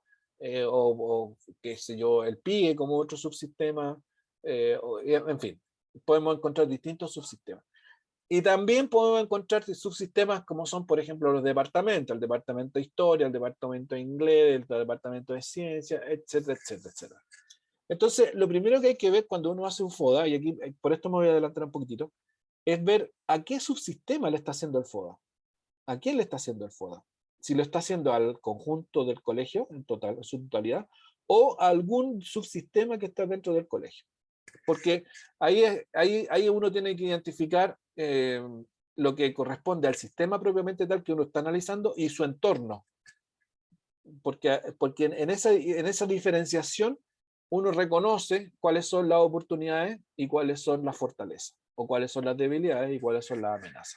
o qué sé yo, el PIE como otro subsistema, en fin, podemos encontrar distintos subsistemas. Y también podemos encontrar subsistemas como son, por ejemplo, los departamentos, el departamento de historia, el departamento de inglés, el departamento de ciencia, etcétera, etcétera, etcétera. Entonces, lo primero que hay que ver cuando uno hace un FODA, y aquí por esto me voy a adelantar un poquitito, es ver a qué subsistema le está haciendo el FODA. ¿A quién le está haciendo el FODA? Si lo está haciendo al conjunto del colegio, en su totalidad, o a algún subsistema que está dentro del colegio. Porque ahí uno tiene que identificar lo que corresponde al sistema propiamente tal que uno está analizando y su entorno. Porque en esa diferenciación uno reconoce cuáles son las oportunidades y cuáles son las fortalezas, o cuáles son las debilidades y cuáles son las amenazas.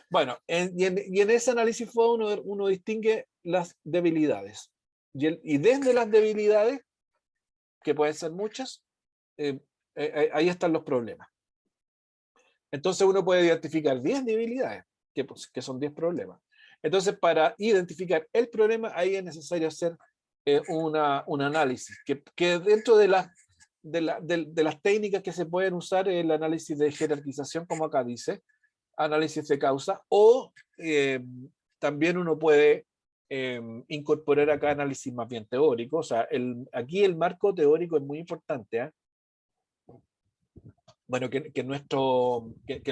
Bueno, y en ese análisis FODA uno distingue las debilidades. Y desde las debilidades, que pueden ser muchas, ahí están los problemas. Entonces uno puede identificar 10 debilidades, que son 10 problemas. Entonces, para identificar el problema, ahí es necesario hacer un análisis, que dentro de las técnicas que se pueden usar, el análisis de jerarquización, como acá dice, análisis de causa, o también uno puede incorporar acá análisis más bien teórico. O sea, aquí el marco teórico es muy importante, ¿eh? Bueno, que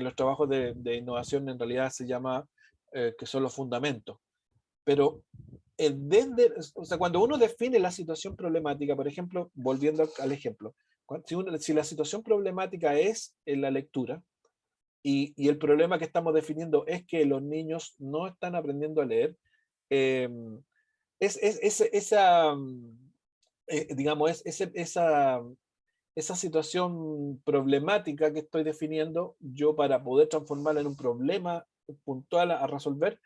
los trabajos de innovación en realidad se llama que son los fundamentos. Pero o sea, cuando uno define la situación problemática, por ejemplo, volviendo al ejemplo, si la situación problemática es en la lectura, y el problema que estamos definiendo es que los niños no están aprendiendo a leer, esa situación problemática que estoy definiendo, yo para poder transformarla en un problema puntual a resolver,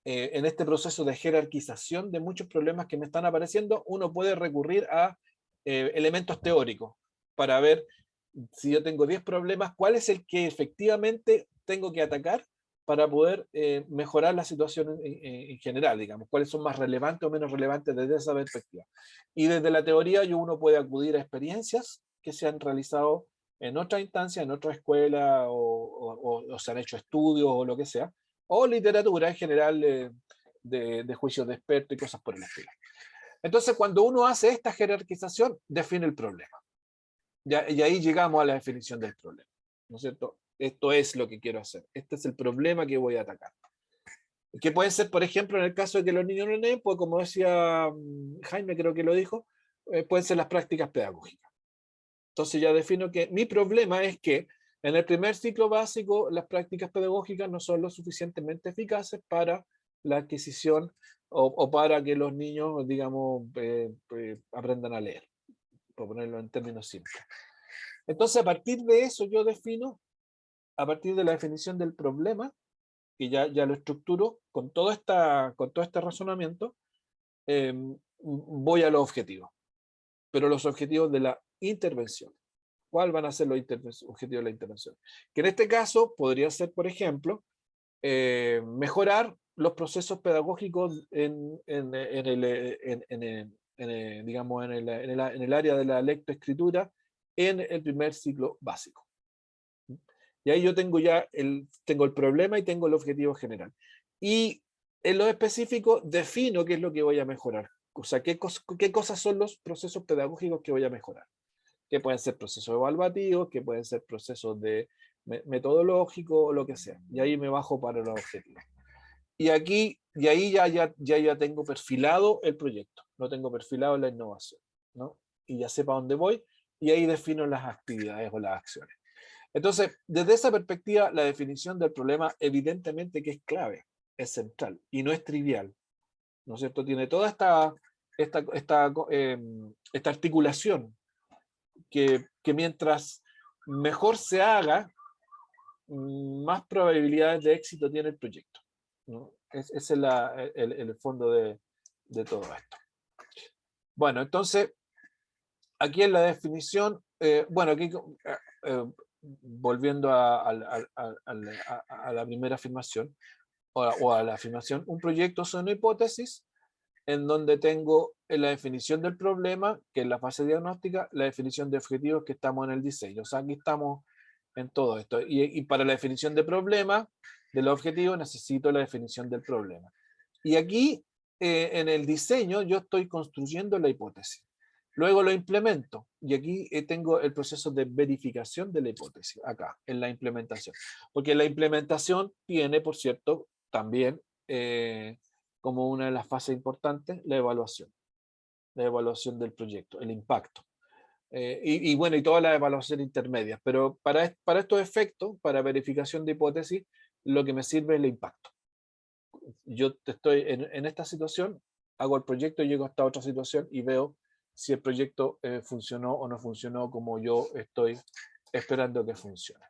en este proceso de jerarquización de muchos problemas que me están apareciendo, uno puede recurrir a elementos teóricos para ver si yo tengo 10 problemas, cuál es el que efectivamente tengo que atacar para poder mejorar la situación en general, digamos, cuáles son más relevantes o menos relevantes desde esa perspectiva. Y desde la teoría uno puede acudir a experiencias que se han realizado en otra instancia, en otra escuela, o se han hecho estudios o lo que sea, o literatura en general de juicios de expertos y cosas por el estilo. Entonces, cuando uno hace esta jerarquización, define el problema. Y ahí llegamos a la definición del problema, ¿no es cierto? Esto es lo que quiero hacer. Este es el problema que voy a atacar. Que puede ser, por ejemplo, en el caso de que los niños no leen, pues como decía Jaime, creo que lo dijo, pueden ser las prácticas pedagógicas. Entonces ya defino que mi problema es que en el primer ciclo básico las prácticas pedagógicas no son lo suficientemente eficaces para la adquisición o para que los niños, digamos, aprendan a leer, por ponerlo en términos simples. Entonces, a partir de eso yo defino, a partir de la definición del problema, que ya lo estructuro con todo este razonamiento, voy a los objetivos, pero los objetivos de la intervención. ¿Cuáles van a ser los objetivos de la intervención? Que en este caso podría ser, por ejemplo, mejorar los procesos pedagógicos digamos, en el área de la lectoescritura en el primer ciclo básico. Y ahí yo tengo ya tengo el problema y tengo el objetivo general. Y en lo específico defino qué es lo que voy a mejorar. O sea, qué cosas son los procesos pedagógicos que voy a mejorar. Que pueden ser procesos evaluativos, que pueden ser procesos metodológicos o lo que sea. Y ahí me bajo para los objetivos. Y ahí ya tengo perfilado el proyecto, no tengo perfilado la innovación, ¿no? Y ya sé para dónde voy, y ahí defino las actividades o las acciones. Entonces, desde esa perspectiva, la definición del problema evidentemente que es clave, es central, y no es trivial, ¿no es cierto? Tiene toda esta articulación que mientras mejor se haga, más probabilidades de éxito tiene el proyecto, ¿no? Ese es el fondo de todo esto. Bueno, entonces, aquí en la definición, bueno, aquí volviendo a la primera afirmación, o a la afirmación, un proyecto es una hipótesis en donde tengo la definición del problema, que es la fase diagnóstica, la definición de objetivos, que estamos en el diseño. O sea, aquí estamos en todo esto. Y para la definición de problema, del objetivo, necesito la definición del problema. Y aquí, en el diseño, yo estoy construyendo la hipótesis. Luego lo implemento. Y aquí tengo el proceso de verificación de la hipótesis, acá, en la implementación. Porque la implementación tiene, por cierto, también como una de las fases importantes, la evaluación del proyecto, el impacto. Y bueno, y todas las evaluaciones intermedias, pero para estos efectos, para verificación de hipótesis, lo que me sirve es el impacto. Yo estoy en esta situación, hago el proyecto, llego a esta otra situación y veo si el proyecto funcionó o no funcionó como yo estoy esperando que funcione.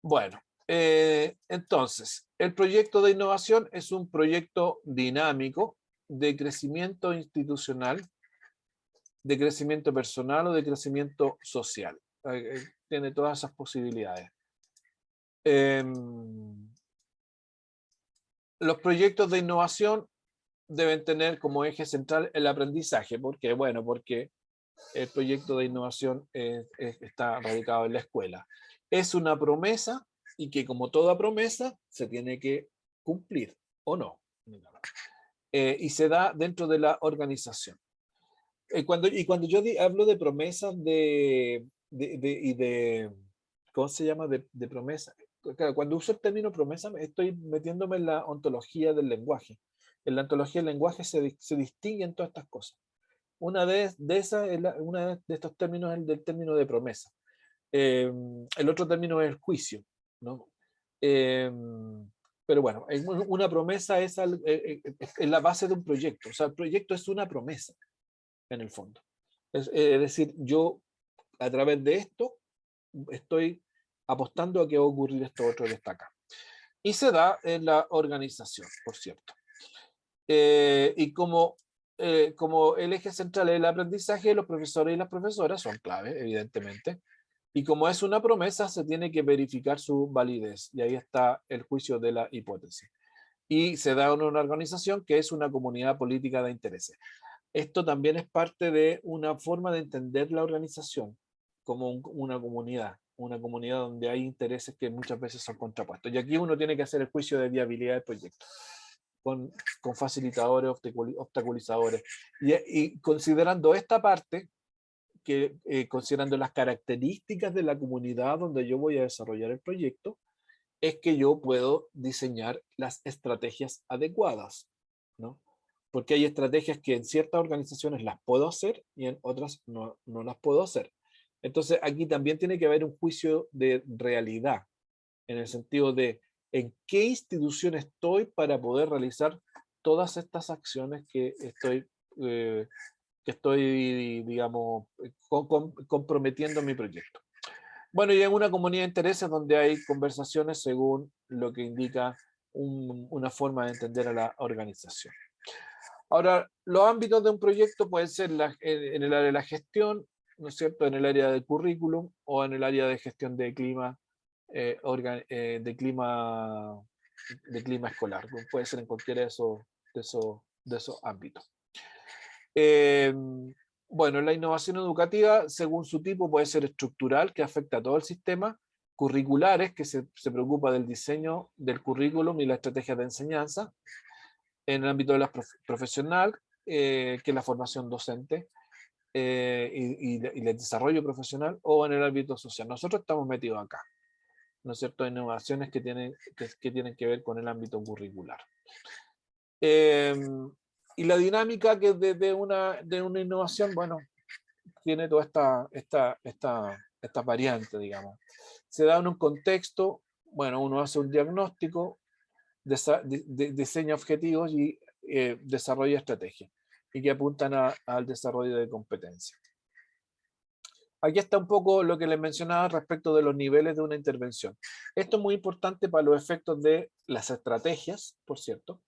Bueno, entonces, el proyecto de innovación es un proyecto dinámico de crecimiento institucional, de crecimiento personal o de crecimiento social. Tiene todas esas posibilidades. los proyectos de innovación deben tener como eje central el aprendizaje. ¿Por qué? Bueno, porque el proyecto de innovación está radicado en la escuela. Es una promesa y que, como toda promesa, se tiene que cumplir o no. Y se da dentro de la organización. Cuando yo hablo de promesas ¿cómo se llama? De promesa. Claro, cuando uso el término promesa, estoy metiéndome en la ontología del lenguaje. En la ontología del lenguaje se distinguen todas estas cosas. Una de esas, una de estos términos es el del término de promesa. El otro término es el juicio, ¿no? Pero bueno, una promesa es la base de un proyecto. O sea, el proyecto es una promesa, en el fondo. Es decir, yo a través de esto estoy apostando a que va a ocurrir esto otro que está acá. Y se da en la organización, por cierto. Y como el eje central es el aprendizaje, los profesores y las profesoras son clave, evidentemente. Y como es una promesa, se tiene que verificar su validez. Y ahí está el juicio de la hipótesis. Y se da en una organización que es una comunidad política de intereses. Esto también es parte de una forma de entender la organización como una comunidad donde hay intereses que muchas veces son contrapuestos. Y aquí uno tiene que hacer el juicio de viabilidad del proyecto, con facilitadores, obstaculizadores. Y considerando esta parte, considerando las características de la comunidad donde yo voy a desarrollar el proyecto, es que yo puedo diseñar las estrategias adecuadas, ¿no? Porque hay estrategias que en ciertas organizaciones las puedo hacer y en otras no las puedo hacer. Entonces aquí también tiene que haber un juicio de realidad, en el sentido de en qué institución estoy para poder realizar todas estas acciones que estoy digamos, comprometiendo en mi proyecto. Bueno, y en una comunidad de intereses donde hay conversaciones según lo que indica una forma de entender a la organización. Ahora, los ámbitos de un proyecto pueden ser en el área de la gestión, ¿no es cierto?, en el área del currículum o en el área de gestión de clima, de clima escolar. Puede ser en cualquiera de esos ámbitos. Bueno, la innovación educativa, según su tipo, puede ser estructural, que afecta a todo el sistema, curriculares, que se preocupa del diseño del currículum y la estrategia de enseñanza, en el ámbito de la profesional, que es la formación docente y el desarrollo profesional, o en el ámbito social. Nosotros estamos metidos acá, ¿no es cierto?, innovaciones que tienen que ver con el ámbito curricular. Y la dinámica que de una innovación, bueno, tiene toda esta variante, digamos. Se da en un contexto, bueno, uno hace un diagnóstico, diseña objetivos y desarrolla estrategias, y que apuntan al desarrollo de competencias. Aquí está un poco lo que les mencionaba respecto de los niveles de una intervención. Esto es muy importante para los efectos de las estrategias, por cierto,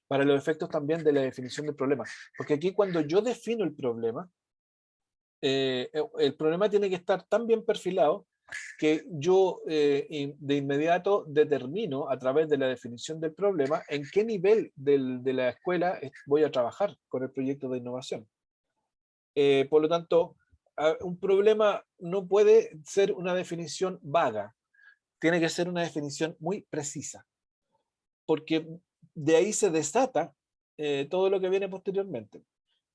para los efectos también de la definición del problema. Porque aquí cuando yo defino el problema tiene que estar tan bien perfilado que yo de inmediato determino a través de la definición del problema en qué nivel de la escuela voy a trabajar con el proyecto de innovación. Por lo tanto, un problema no puede ser una definición vaga, tiene que ser una definición muy precisa, porque de ahí se desata todo lo que viene posteriormente.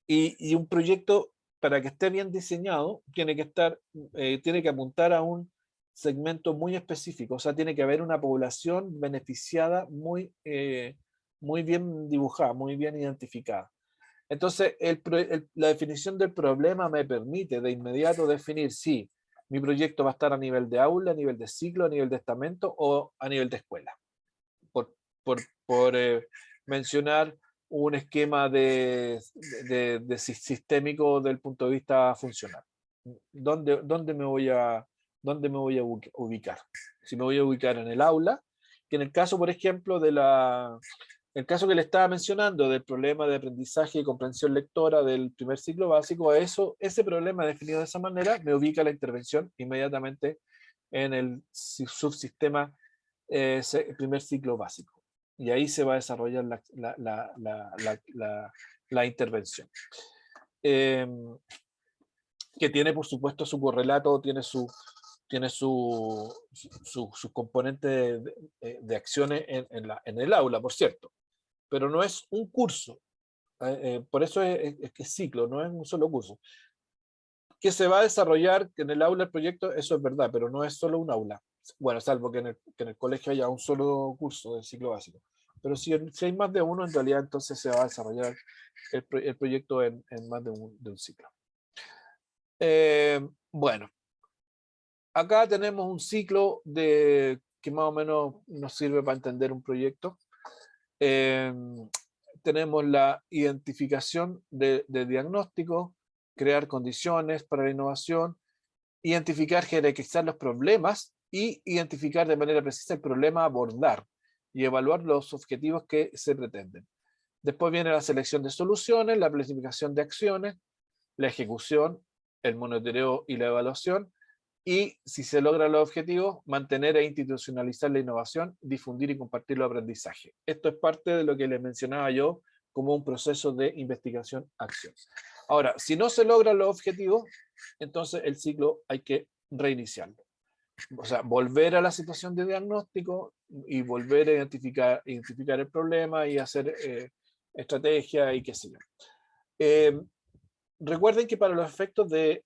Y un proyecto, para que esté bien diseñado, tiene que apuntar a un segmento muy específico, o sea, tiene que haber una población beneficiada muy bien dibujada, muy bien identificada. Entonces, la definición del problema me permite de inmediato definir si mi proyecto va a estar a nivel de aula, a nivel de ciclo, a nivel de estamento o a nivel de escuela. Por mencionar un esquema sistémico del punto de vista funcional. ¿Dónde me voy a ubicar? Si me voy a ubicar en el aula, que en el caso, por ejemplo, el caso que le estaba mencionando del problema de aprendizaje y comprensión lectora del primer ciclo básico, ese problema definido de esa manera me ubica la intervención inmediatamente en el subsistema primer ciclo básico. Y ahí se va a desarrollar la intervención. Que tiene, por supuesto, su correlato, tiene su componente de acciones en el aula, por cierto. Pero no es un curso. Por eso es que es ciclo, no es un solo curso. Que se va a desarrollar en el aula el proyecto, eso es verdad, pero no es solo un aula. Bueno, salvo que en el colegio haya un solo curso del ciclo básico. Pero si hay más de uno, en realidad entonces se va a desarrollar el proyecto en más de un ciclo. Bueno, acá tenemos un ciclo que más o menos nos sirve para entender un proyecto. Tenemos la identificación de diagnóstico, crear condiciones para la innovación, identificar, jerarquizar los problemas y identificar de manera precisa el problema a abordar y evaluar los objetivos que se pretenden. Después viene la selección de soluciones, la planificación de acciones, la ejecución, el monitoreo y la evaluación, y si se logran los objetivos, mantener e institucionalizar la innovación, difundir y compartir los aprendizajes. Esto es parte de lo que les mencionaba yo como un proceso de investigación-acción. Ahora, si no se logran los objetivos, entonces el ciclo hay que reiniciarlo. O sea, volver a la situación de diagnóstico y volver a identificar el problema y hacer estrategia y qué sé yo. Recuerden que para los efectos de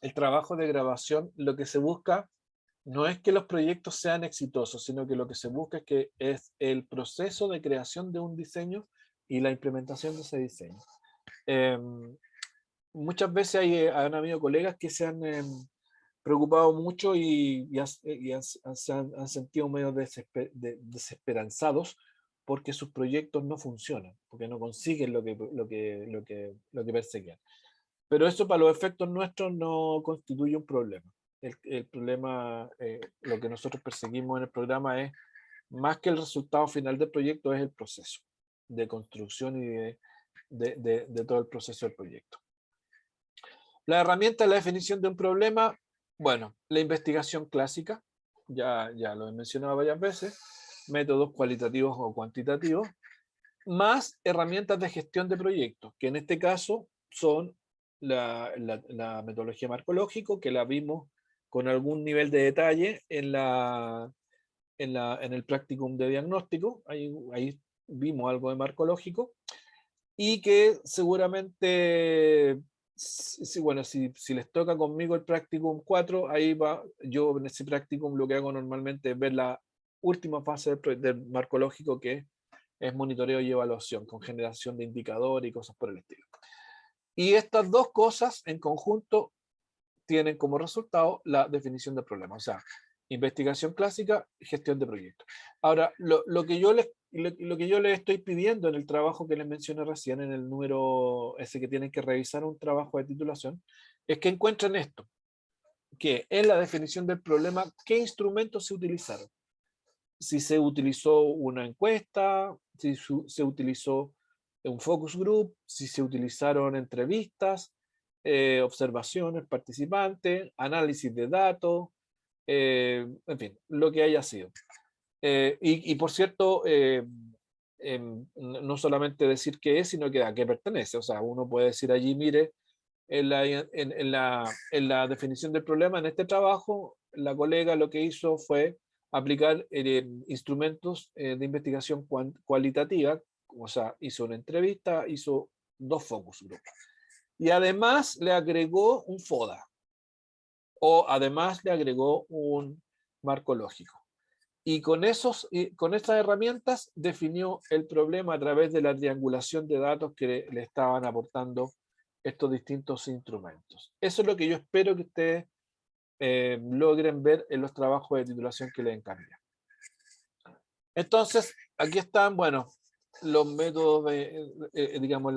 el trabajo de grabación, lo que se busca no es que los proyectos sean exitosos, sino que lo que se busca es que es el proceso de creación de un diseño y la implementación de ese diseño. Muchas veces han habido colegas que se han preocupado mucho y han sentido medio desesperanzados porque sus proyectos no funcionan, porque no consiguen lo que perseguían. Pero eso para los efectos nuestros no constituye un problema. El problema, lo que nosotros perseguimos en el programa es, más que el resultado final del proyecto, es el proceso de construcción y de todo el proceso del proyecto. La herramienta de la definición de un problema, bueno, la investigación clásica, ya lo he mencionado varias veces, métodos cualitativos o cuantitativos, más herramientas de gestión de proyectos, que en este caso son la metodología marcológico, que la vimos con algún nivel de detalle en el practicum de diagnóstico, ahí vimos algo de marcológico, y que seguramente, si les toca conmigo el practicum 4, ahí va, yo en ese practicum lo que hago normalmente es ver la última fase del marcológico, que es monitoreo y evaluación, con generación de indicadores y cosas por el estilo. Y estas dos cosas en conjunto tienen como resultado la definición del problema, o sea, investigación clásica y gestión de proyectos. Ahora, lo que yo les estoy pidiendo en el trabajo que les mencioné recién, en el número ese que tienen que revisar un trabajo de titulación, es que encuentren esto, que en la definición del problema, ¿qué instrumentos se utilizaron? Si se utilizó una encuesta, si se utilizó un focus group, si se utilizaron entrevistas, observaciones, participantes, análisis de datos, en fin, lo que haya sido. Y por cierto, no solamente decir qué es, sino que a qué pertenece. O sea, uno puede decir allí, mire, en la definición del problema, en este trabajo, la colega lo que hizo fue aplicar instrumentos de investigación cualitativa, o sea, hizo una entrevista, hizo 2 focus groups. Y además le agregó un FODA, o además le agregó un marco lógico. Y con esas herramientas definió el problema a través de la triangulación de datos que le estaban aportando estos distintos instrumentos. Eso es lo que yo espero que ustedes logren ver en los trabajos de titulación que les encargué. Entonces, aquí están, bueno, los métodos digamos,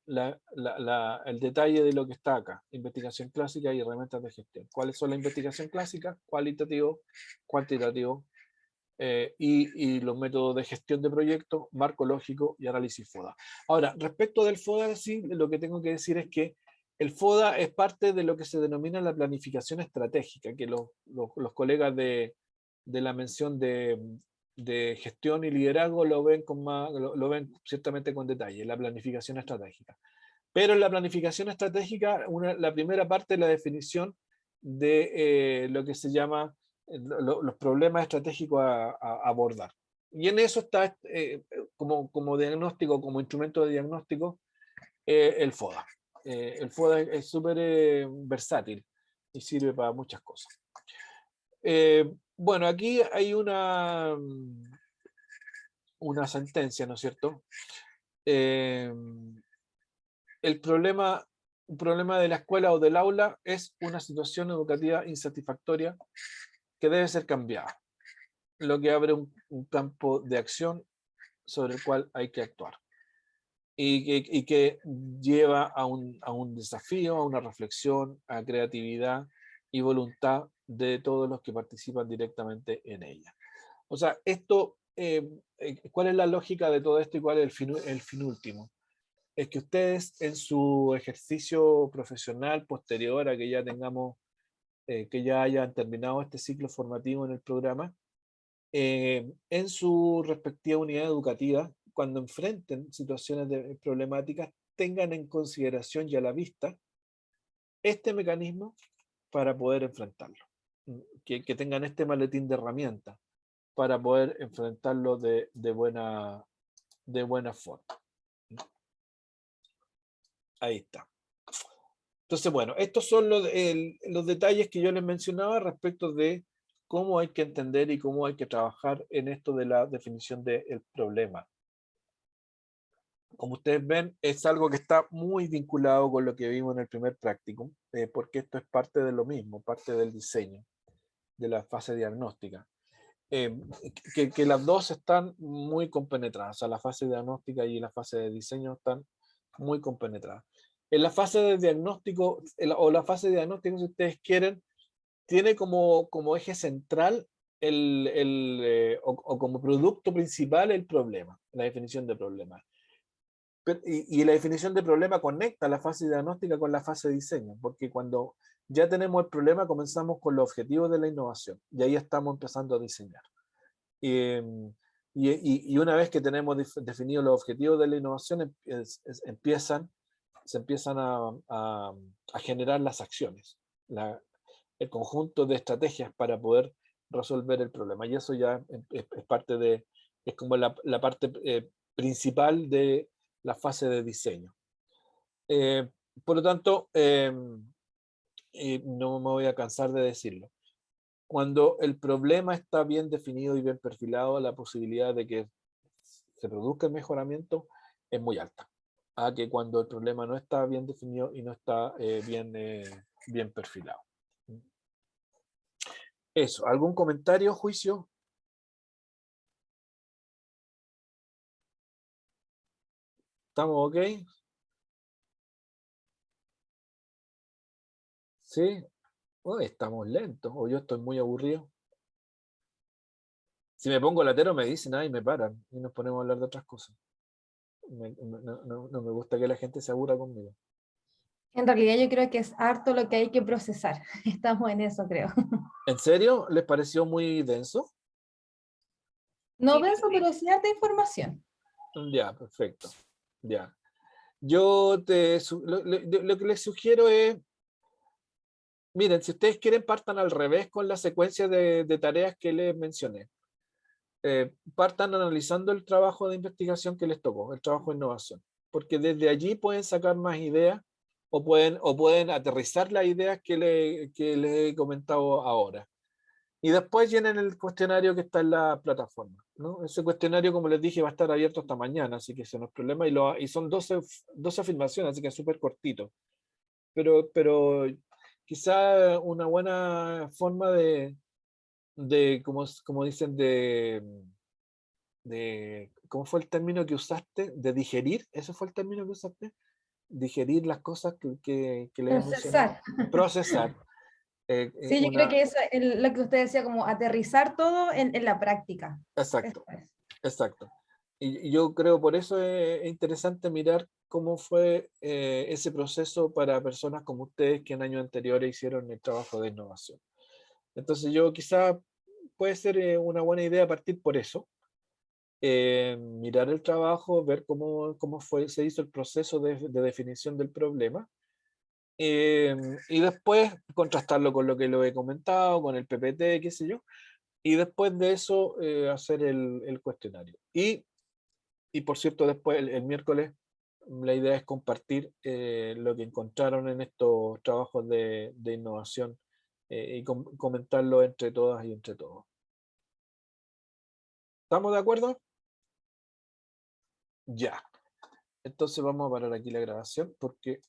el detalle de lo que está acá: investigación clásica y herramientas de gestión. ¿Cuáles son la investigación clásica? Cualitativo, cuantitativo, y los métodos de gestión de proyectos, marco lógico y análisis FODA. Ahora, respecto del FODA, sí, lo que tengo que decir es que el FODA es parte de lo que se denomina la planificación estratégica, que los colegas de la mención de de gestión y liderazgo lo ven, lo ven ciertamente con detalle, la planificación estratégica. Pero en la planificación estratégica, la primera parte es la definición de lo que se llama los problemas estratégicos a abordar. Y en eso está como diagnóstico, como instrumento de diagnóstico, el FODA. El FODA es súper versátil y sirve para muchas cosas. Bueno, aquí hay una sentencia, ¿no es cierto? Un problema de la escuela o del aula es una situación educativa insatisfactoria que debe ser cambiada, lo que abre un campo de acción sobre el cual hay que actuar y que lleva a un desafío, a una reflexión, a creatividad y voluntad de todos los que participan directamente en ella. O sea, esto, ¿cuál es la lógica de todo esto y cuál es el fin último? Es que ustedes en su ejercicio profesional posterior a que ya tengamos, que ya hayan terminado este ciclo formativo en el programa, en su respectiva unidad educativa, cuando enfrenten situaciones problemáticas, tengan en consideración y a la vista este mecanismo para poder enfrentarlo. Que tengan este maletín de herramientas para poder enfrentarlo de buena forma. Ahí está. Entonces, bueno, estos son los detalles que yo les mencionaba respecto de cómo hay que entender y cómo hay que trabajar en esto de la definición del problema. Como ustedes ven, es algo que está muy vinculado con lo que vimos en el primer practicum, porque esto es parte de lo mismo, parte del diseño, de la fase diagnóstica. Que las dos están muy compenetradas, o sea, la fase diagnóstica y la fase de diseño están muy compenetradas. En la fase de diagnóstico, o la fase de diagnóstico, si ustedes quieren, tiene como eje central o como producto principal el problema, la definición de problema. Y la definición de problema conecta la fase diagnóstica con la fase de diseño, porque cuando ya tenemos el problema comenzamos con los objetivos de la innovación y ahí estamos empezando a diseñar. Y una vez que tenemos definidos los objetivos de la innovación, se empiezan a generar las acciones, el conjunto de estrategias para poder resolver el problema. Y eso ya es parte de, es como la parte principal de la fase de diseño. Por lo tanto, no me voy a cansar de decirlo. Cuando el problema está bien definido y bien perfilado, la posibilidad de que se produzca el mejoramiento es muy alta. A que cuando el problema no está bien definido y no está bien perfilado. Eso, ¿algún comentario, juicio? ¿Estamos ok? ¿Sí? Oh, estamos lentos, o yo estoy muy aburrido. Si me pongo latero me dicen, y me paran, y nos ponemos a hablar de otras cosas. No me gusta que la gente se aburra conmigo. En realidad yo creo que es harto lo que hay que procesar. Estamos en eso, creo. ¿En serio? ¿Les pareció muy denso? No denso, pero sí harta información. Ya, perfecto. Ya. Yo lo que les sugiero es, miren, si ustedes quieren partan al revés con la secuencia de tareas que les mencioné. Partan analizando el trabajo de investigación que les tocó, el trabajo de innovación, porque desde allí pueden sacar más ideas o pueden aterrizar las ideas que les he comentado ahora. Y después llenen el cuestionario que está en la plataforma, ¿no? Ese cuestionario, como les dije, va a estar abierto hasta mañana, así que ese no es problema, y son 12 afirmaciones, así que es súper cortito. Pero quizá una buena forma de como dicen, ¿cómo fue el término que usaste? De digerir, ¿ese fue el término que usaste? Digerir las cosas que le hemos mencionado. Procesar. Sí, yo creo que eso es lo que usted decía, como aterrizar todo en la práctica. Exacto, exacto. Y yo creo por eso es interesante mirar cómo fue ese proceso para personas como ustedes que en años anteriores hicieron el trabajo de innovación. Entonces yo quizá puede ser una buena idea partir por eso. Mirar el trabajo, ver cómo se hizo el proceso de definición del problema, y después contrastarlo con lo que lo he comentado, con el PPT, qué sé yo, y después de eso hacer el cuestionario. Y por cierto, después el miércoles la idea es compartir lo que encontraron en estos trabajos de innovación y comentarlo entre todas y entre todos. ¿Estamos de acuerdo? Ya. Entonces vamos a parar aquí la grabación porque